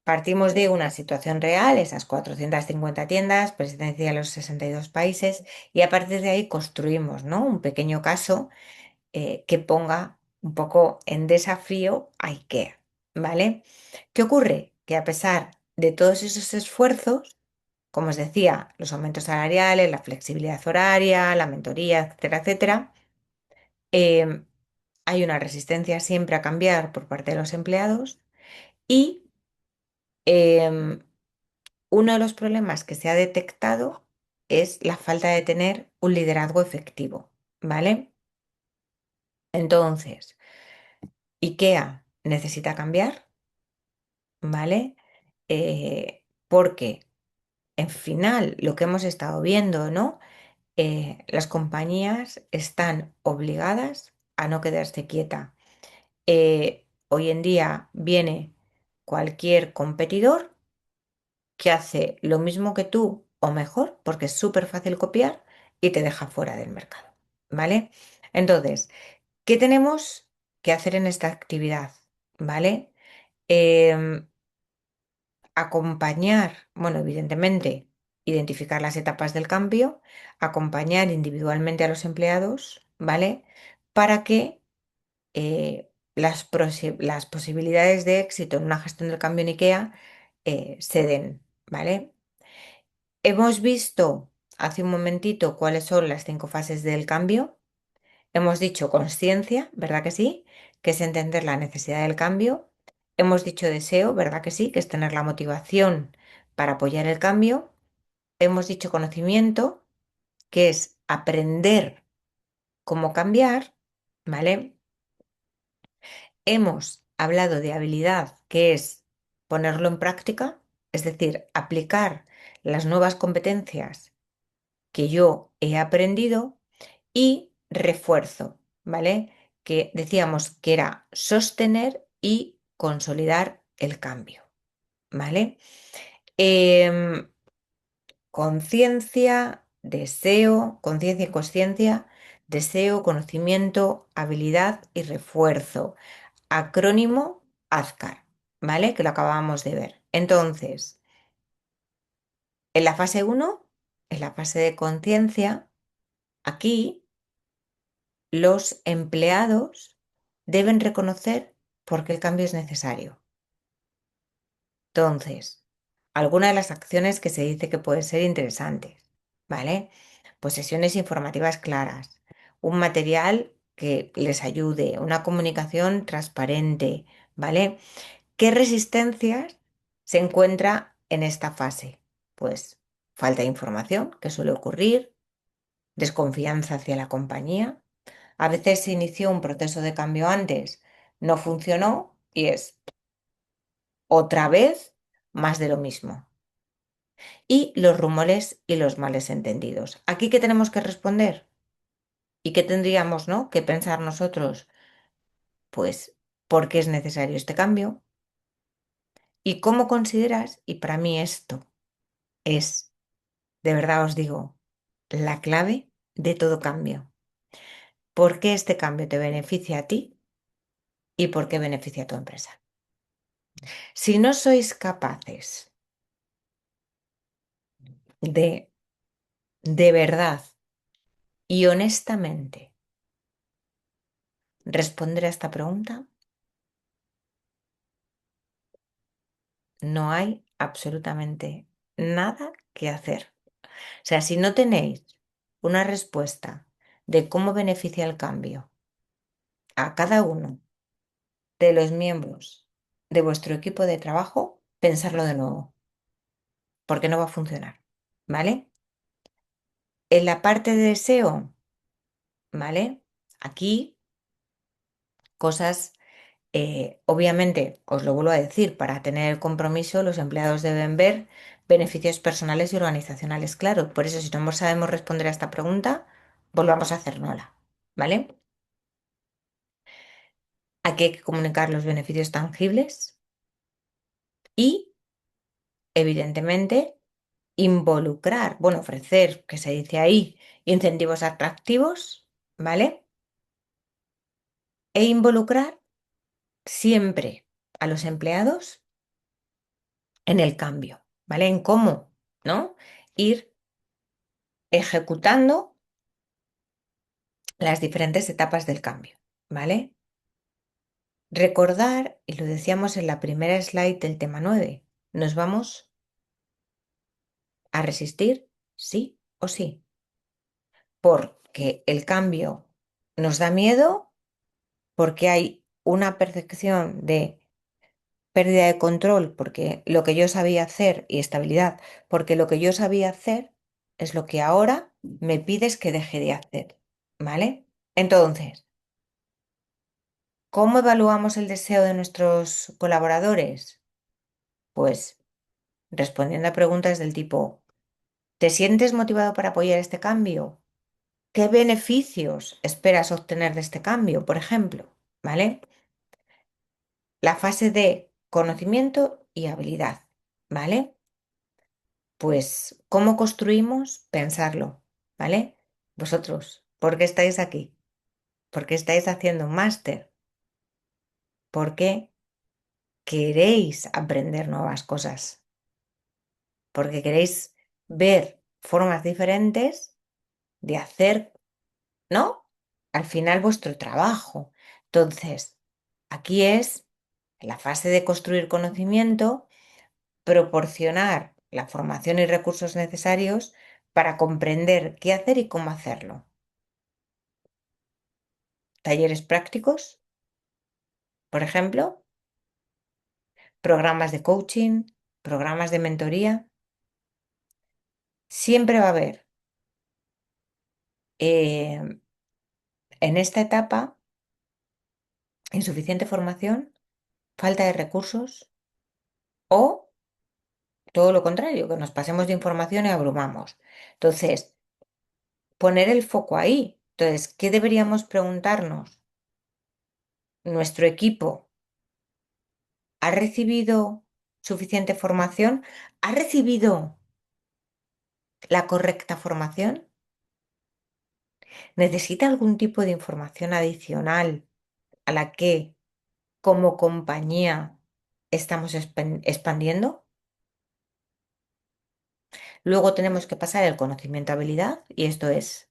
partimos de una situación real, esas 450 tiendas, presencia en los 62 países, y a partir de ahí construimos, ¿no? Un pequeño caso que ponga un poco en desafío a IKEA, ¿vale? ¿Qué ocurre? Que a pesar de todos esos esfuerzos, como os decía, los aumentos salariales, la flexibilidad horaria, la mentoría, etcétera, etcétera, em, hay una resistencia siempre a cambiar por parte de los empleados y em, uno de los problemas que se ha detectado es la falta de tener un liderazgo efectivo, ¿vale? Entonces, IKEA necesita cambiar, ¿vale? Porque en final lo que hemos estado viendo, ¿no? Las compañías están obligadas a no quedarse quieta. Hoy en día viene cualquier competidor que hace lo mismo que tú o mejor, porque es súper fácil copiar y te deja fuera del mercado, ¿vale? Entonces, ¿qué tenemos que hacer en esta actividad? ¿Vale? Em, acompañar, bueno, evidentemente, identificar las etapas del cambio, acompañar individualmente a los empleados, ¿vale? Para que las posibilidades de éxito en una gestión del cambio en IKEA se den, ¿vale? Hemos visto hace un momentito cuáles son las 5 fases del cambio. Hemos dicho conciencia, ¿verdad que sí? Que es entender la necesidad del cambio. Hemos dicho deseo, ¿verdad que sí? Que es tener la motivación para apoyar el cambio. Hemos dicho conocimiento, que es aprender cómo cambiar, ¿vale? Hemos hablado de habilidad, que es ponerlo en práctica, es decir, aplicar las nuevas competencias que yo he aprendido y refuerzo, ¿vale? Que decíamos que era sostener y consolidar el cambio, ¿vale? Em, conciencia y consciencia, deseo, conocimiento, habilidad y refuerzo. Acrónimo AZCAR, ¿vale? Que lo acabamos de ver. Entonces, en la fase uno, en la fase de conciencia, aquí los empleados deben reconocer por qué el cambio es necesario. Entonces, algunas de las acciones que se dice que pueden ser interesantes, ¿vale? Pues sesiones informativas claras, un material que les ayude, una comunicación transparente, ¿vale? ¿Qué resistencias se encuentra en esta fase? Pues falta de información, que suele ocurrir, desconfianza hacia la compañía. A veces se inició un proceso de cambio antes, no funcionó y es otra vez más de lo mismo. Y los rumores y los males entendidos. ¿Aquí qué tenemos que responder? ¿Y qué tendríamos, ¿no?, que pensar nosotros? Pues, ¿por qué es necesario este cambio? ¿Y cómo consideras? Y para mí esto es de verdad os digo, la clave de todo cambio. ¿Por qué este cambio te beneficia a ti y por qué beneficia a tu empresa? Si no sois capaces de verdad y honestamente responder a esta pregunta, no hay absolutamente nada que hacer. O sea, si no tenéis una respuesta de cómo beneficia el cambio a cada uno de los miembros de vuestro equipo de trabajo, pensarlo de nuevo, porque no va a funcionar, ¿vale? En la parte de deseo, ¿vale? Aquí cosas, obviamente, os lo vuelvo a decir, para tener el compromiso los empleados deben ver beneficios personales y organizacionales, claro. Por eso, si no sabemos responder a esta pregunta, volvamos a hacérnosla, ¿vale? Aquí hay que comunicar los beneficios tangibles y, evidentemente, involucrar, bueno, ofrecer, que se dice ahí, incentivos atractivos, ¿vale? E involucrar siempre a los empleados en el cambio, ¿vale? En cómo, ¿no? Ir ejecutando las diferentes etapas del cambio, ¿vale? Recordar, y lo decíamos en la primera slide del tema 9, nos vamos a resistir sí o sí, porque el cambio nos da miedo, porque hay una percepción de pérdida de control, porque lo que yo sabía hacer, y estabilidad, porque lo que yo sabía hacer es lo que ahora me pides que deje de hacer, ¿vale? Entonces, ¿cómo evaluamos el deseo de nuestros colaboradores? Pues respondiendo a preguntas del tipo, ¿te sientes motivado para apoyar este cambio? ¿Qué beneficios esperas obtener de este cambio, por ejemplo? ¿Vale? La fase de conocimiento y habilidad, ¿vale? Pues, ¿cómo construimos? Pensarlo, ¿vale? Vosotros, ¿por qué estáis aquí? ¿Por qué estáis haciendo un máster? ¿Por qué queréis aprender nuevas cosas? Porque queréis ver formas diferentes de hacer, ¿no? Al final vuestro trabajo. Entonces, aquí es la fase de construir conocimiento, proporcionar la formación y recursos necesarios para comprender qué hacer y cómo hacerlo. Talleres prácticos, por ejemplo, programas de coaching, programas de mentoría. Siempre va a haber eh, en esta etapa insuficiente formación, falta de recursos o todo lo contrario, que nos pasemos de información y abrumamos. Entonces, poner el foco ahí. Entonces, ¿qué deberíamos preguntarnos? ¿Nuestro equipo ha recibido suficiente formación? ¿Ha recibido la correcta formación? ¿Necesita algún tipo de información adicional a la que como compañía estamos expandiendo? Luego tenemos que pasar el conocimiento-habilidad y esto es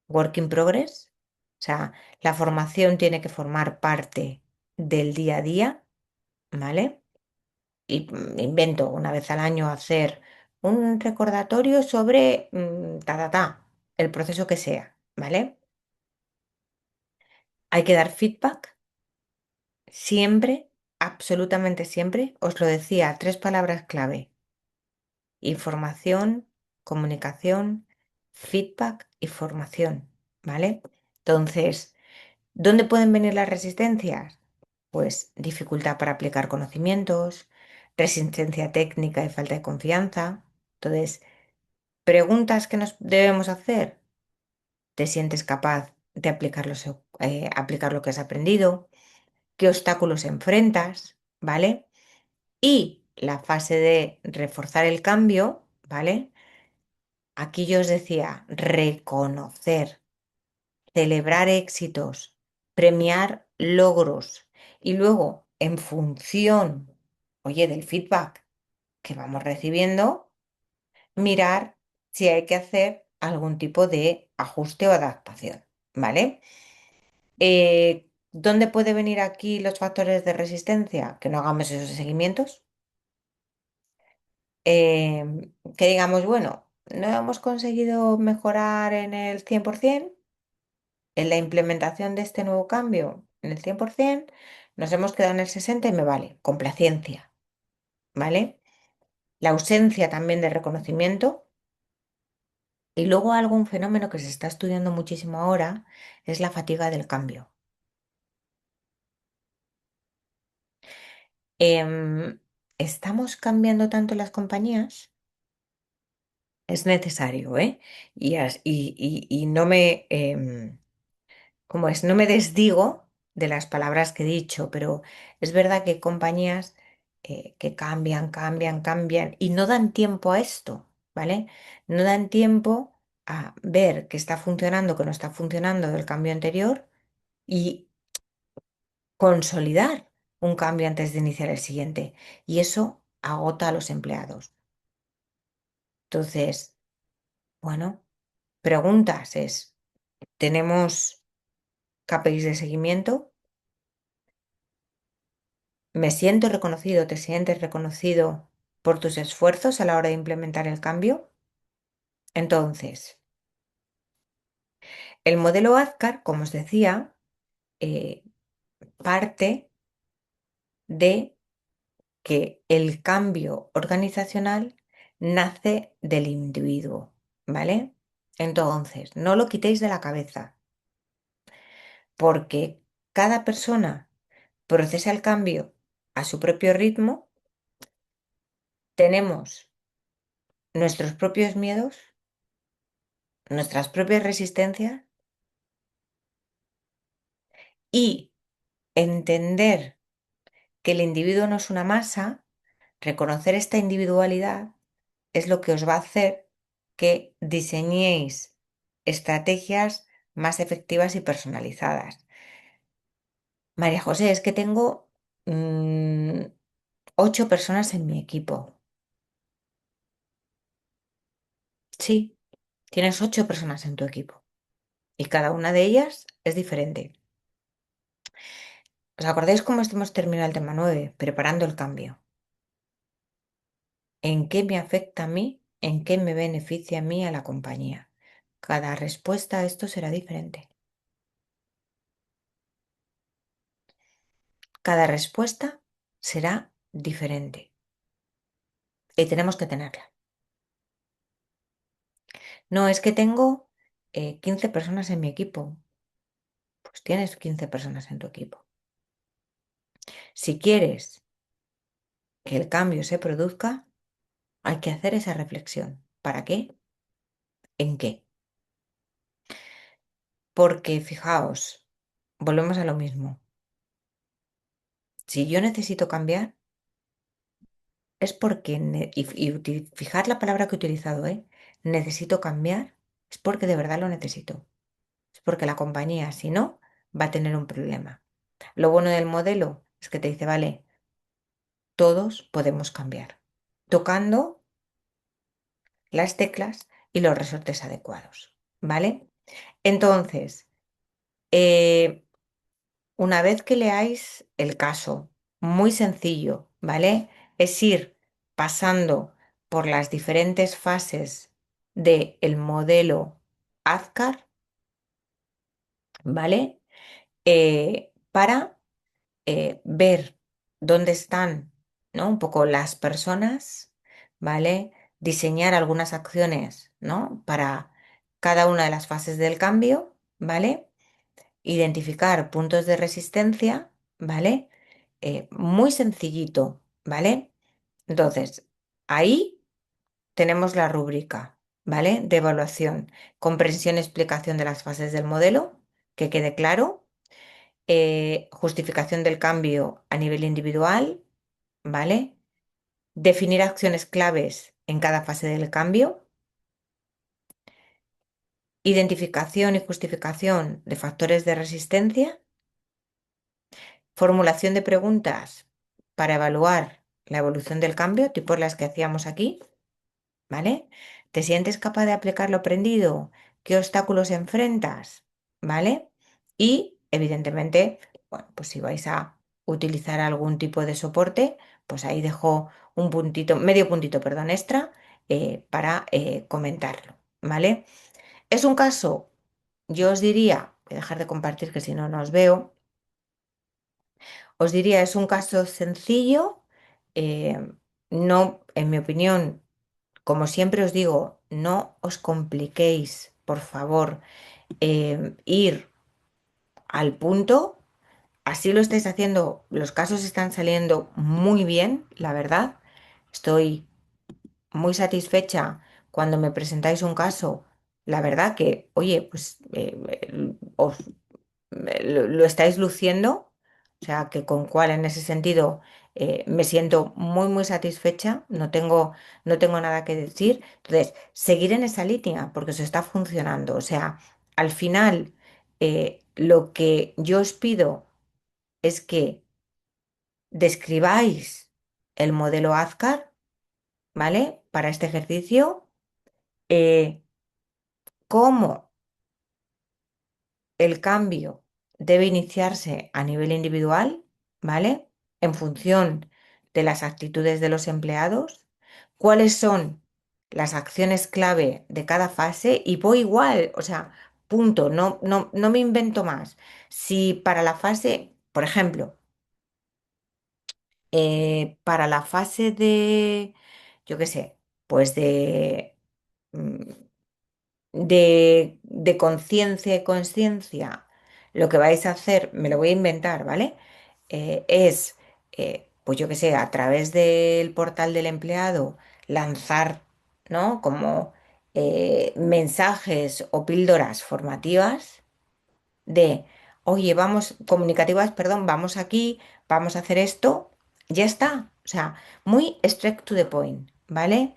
work in progress. O sea, la formación tiene que formar parte del día a día, ¿vale? Y invento una vez al año hacer un recordatorio sobre el proceso que sea, ¿vale? Hay que dar feedback siempre, absolutamente siempre. Os lo decía, tres palabras clave: información, comunicación, feedback y formación, ¿vale? Entonces, ¿dónde pueden venir las resistencias? Pues dificultad para aplicar conocimientos, resistencia técnica y falta de confianza. Entonces, preguntas que nos debemos hacer. ¿Te sientes capaz de aplicar lo que has aprendido? ¿Qué obstáculos enfrentas? ¿Vale? Y la fase de reforzar el cambio, ¿vale? Aquí yo os decía reconocer, celebrar éxitos, premiar logros y luego, en función, oye, del feedback que vamos recibiendo, mirar si hay que hacer algún tipo de ajuste o adaptación, ¿vale? ¿Dónde puede venir aquí los factores de resistencia? Que no hagamos esos seguimientos. Que digamos, bueno, no hemos conseguido mejorar en el 100% en la implementación de este nuevo cambio, en el 100%, nos hemos quedado en el 60% y me vale, complacencia, ¿vale? La ausencia también de reconocimiento. Y luego algún fenómeno que se está estudiando muchísimo ahora es la fatiga del cambio. Estamos cambiando tanto las compañías, es necesario, ¿eh? Y no me, ¿cómo es? No me desdigo de las palabras que he dicho, pero es verdad que hay compañías que cambian, cambian, cambian y no dan tiempo a esto, ¿vale? No dan tiempo a ver qué está funcionando, qué no está funcionando del cambio anterior y consolidar un cambio antes de iniciar el siguiente. Y eso agota a los empleados. Entonces, bueno, preguntas es, ¿tenemos KPIs de seguimiento? ¿Me siento reconocido? ¿Te sientes reconocido por tus esfuerzos a la hora de implementar el cambio? Entonces, el modelo AZCAR, como os decía, eh, parte de que el cambio organizacional nace del individuo, ¿vale? Entonces, no lo quitéis de la cabeza, porque cada persona procesa el cambio a su propio ritmo, tenemos nuestros propios miedos, nuestras propias resistencias y entender que el individuo no es una masa, reconocer esta individualidad es lo que os va a hacer que diseñéis estrategias más efectivas y personalizadas. María José, es que tengo mm, 8 personas en mi equipo. Sí, tienes 8 personas en tu equipo y cada una de ellas es diferente. ¿Os acordáis cómo hemos terminado el tema 9? Preparando el cambio. ¿En qué me afecta a mí? ¿En qué me beneficia a mí a la compañía? Cada respuesta a esto será diferente. Cada respuesta será diferente y tenemos que tenerla. No es que tengo 15 personas en mi equipo. Pues tienes 15 personas en tu equipo. Si quieres que el cambio se produzca, hay que hacer esa reflexión. ¿Para qué? ¿En qué? Porque fijaos, volvemos a lo mismo. Si yo necesito cambiar, es porque, fijar la palabra que he utilizado, ¿eh? Necesito cambiar, es porque de verdad lo necesito. Es porque la compañía, si no, va a tener un problema. Lo bueno del modelo es que te dice, vale, todos podemos cambiar, tocando las teclas y los resortes adecuados, ¿vale? Entonces, eh, una vez que leáis el caso, muy sencillo, ¿vale? Es ir pasando por las diferentes fases del modelo AZCAR, ¿vale? Para ver dónde están, ¿no? Un poco las personas, ¿vale? Diseñar algunas acciones, ¿no? Para cada una de las fases del cambio, ¿vale? Identificar puntos de resistencia, ¿vale? Muy sencillito, ¿vale? Entonces, ahí tenemos la rúbrica, ¿vale? De evaluación, comprensión y explicación de las fases del modelo, que quede claro, justificación del cambio a nivel individual, ¿vale? Definir acciones claves en cada fase del cambio identificación y justificación de factores de resistencia, formulación de preguntas para evaluar la evolución del cambio, tipo las que hacíamos aquí, ¿vale? ¿Te sientes capaz de aplicar lo aprendido? ¿Qué obstáculos enfrentas? ¿Vale? Y, evidentemente, bueno, pues si vais a utilizar algún tipo de soporte, pues ahí dejo un puntito, medio puntito, perdón, extra para comentarlo, ¿vale? Es un caso, yo os diría, voy a dejar de compartir que si no, no os veo, os diría, es un caso sencillo, eh, no, en mi opinión, como siempre os digo, no os compliquéis, por favor, ir al punto. Así lo estáis haciendo, los casos están saliendo muy bien, la verdad. Estoy muy satisfecha cuando me presentáis un caso. La verdad que, oye, pues os lo estáis luciendo, o sea, que con cual en ese sentido me siento muy, muy satisfecha, no tengo nada que decir. Entonces, seguir en esa línea porque eso está funcionando. O sea, al final, lo que yo os pido es que describáis el modelo AZCAR, ¿vale? Para este ejercicio, eh, cómo el cambio debe iniciarse a nivel individual, ¿vale? En función de las actitudes de los empleados, cuáles son las acciones clave de cada fase y voy igual, o sea, punto, no me invento más. Si para la fase, por ejemplo, para la fase de, yo qué sé, pues mm, de conciencia y conciencia, lo que vais a hacer, me lo voy a inventar, ¿vale? Es, pues yo qué sé, a través del portal del empleado, lanzar, ¿no? Como mensajes o píldoras formativas de, oye, vamos, comunicativas, perdón, vamos aquí, vamos a hacer esto, ya está. O sea, muy straight to the point, ¿vale?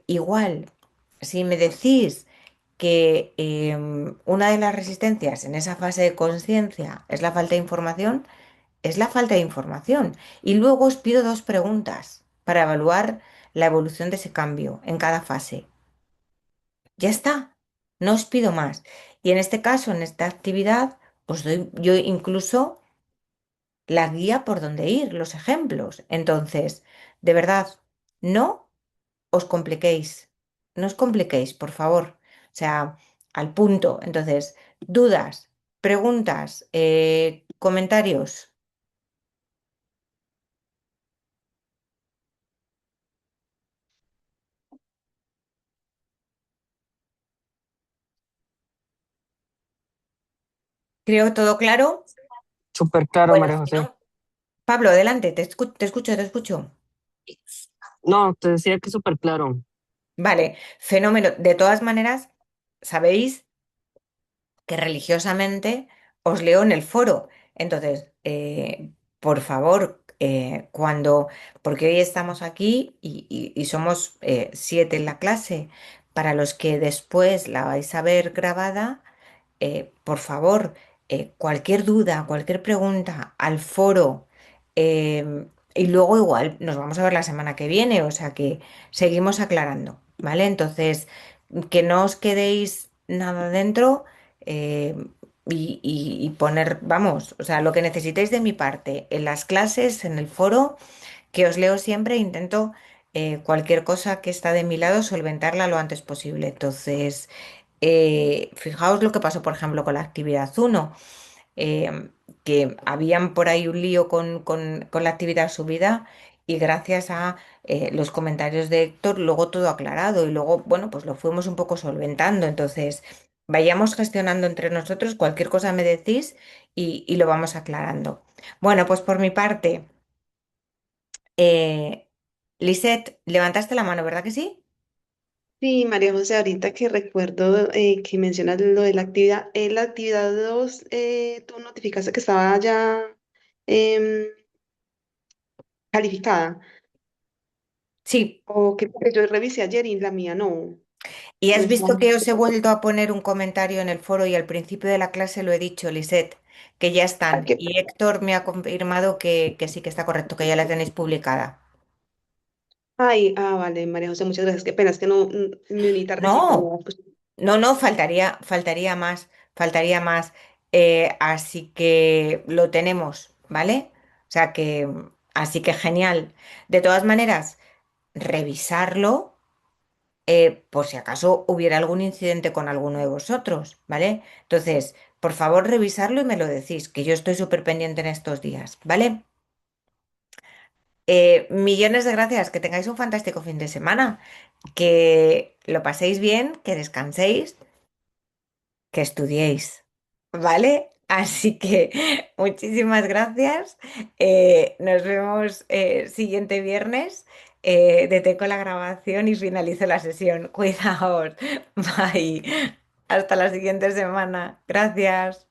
Igual, si me decís que una de las resistencias en esa fase de conciencia es la falta de información, es la falta de información. Y luego os pido dos preguntas para evaluar la evolución de ese cambio en cada fase. Ya está, no os pido más. Y en este caso, en esta actividad, os doy yo incluso la guía por dónde ir, los ejemplos. Entonces, de verdad, no os compliquéis, no os compliquéis, por favor. O sea, al punto. Entonces, dudas, preguntas, comentarios. Creo todo claro. Súper claro, Bueno, María si José. no, Pablo, adelante, te escucho, te escucho. No, te decía que súper claro. Vale, fenómeno. De todas maneras, sabéis que religiosamente os leo en el foro. Entonces, por favor, porque hoy estamos aquí y somos 7 en la clase, para los que después la vais a ver grabada, por favor, cualquier duda, cualquier pregunta al foro. Y luego igual nos vamos a ver la semana que viene, o sea que seguimos aclarando, ¿vale? Entonces, que no os quedéis nada dentro eh, y poner, vamos, o sea, lo que necesitéis de mi parte en las clases, en el foro, que os leo siempre, intento cualquier cosa que está de mi lado solventarla lo antes posible. Entonces, fijaos lo que pasó, por ejemplo, con la actividad uno que habían por ahí un lío con la actividad subida y gracias a los comentarios de Héctor, luego todo aclarado y luego, bueno, pues lo fuimos un poco solventando. Entonces, vayamos gestionando entre nosotros, cualquier cosa me decís y lo vamos aclarando. Bueno, pues por mi parte, eh, Lisette, levantaste la mano, ¿verdad que sí? Sí, María José, ahorita que recuerdo que mencionas lo de la actividad 2, tú notificaste que estaba ya em, calificada, Sí. o que porque yo revisé ayer y la mía no. Y has Nuestra... visto que os he vuelto a poner un comentario en el foro y al principio de la clase lo he dicho, Lisette, que ya Ay, están. Y Héctor me ha confirmado que sí que está correcto, que ya la tenéis publicada. Vale, María José, muchas gracias. Qué pena, es que no me uní tardecito. No, No, pues, no, no, faltaría más, faltaría más. Así que lo tenemos, ¿vale? O sea que, así que genial. De todas maneras, revisarlo por si acaso hubiera algún incidente con alguno de vosotros, ¿vale? Entonces, por favor, revisarlo y me lo decís, que yo estoy súper pendiente en estos días, ¿vale? Millones de gracias, que tengáis un fantástico fin de semana, que lo paséis bien, que descanséis, que estudiéis, ¿vale? Así que muchísimas gracias. Nos vemos siguiente viernes. Detengo la grabación y finalizo la sesión. Cuidaos. Bye. Hasta la siguiente semana. Gracias.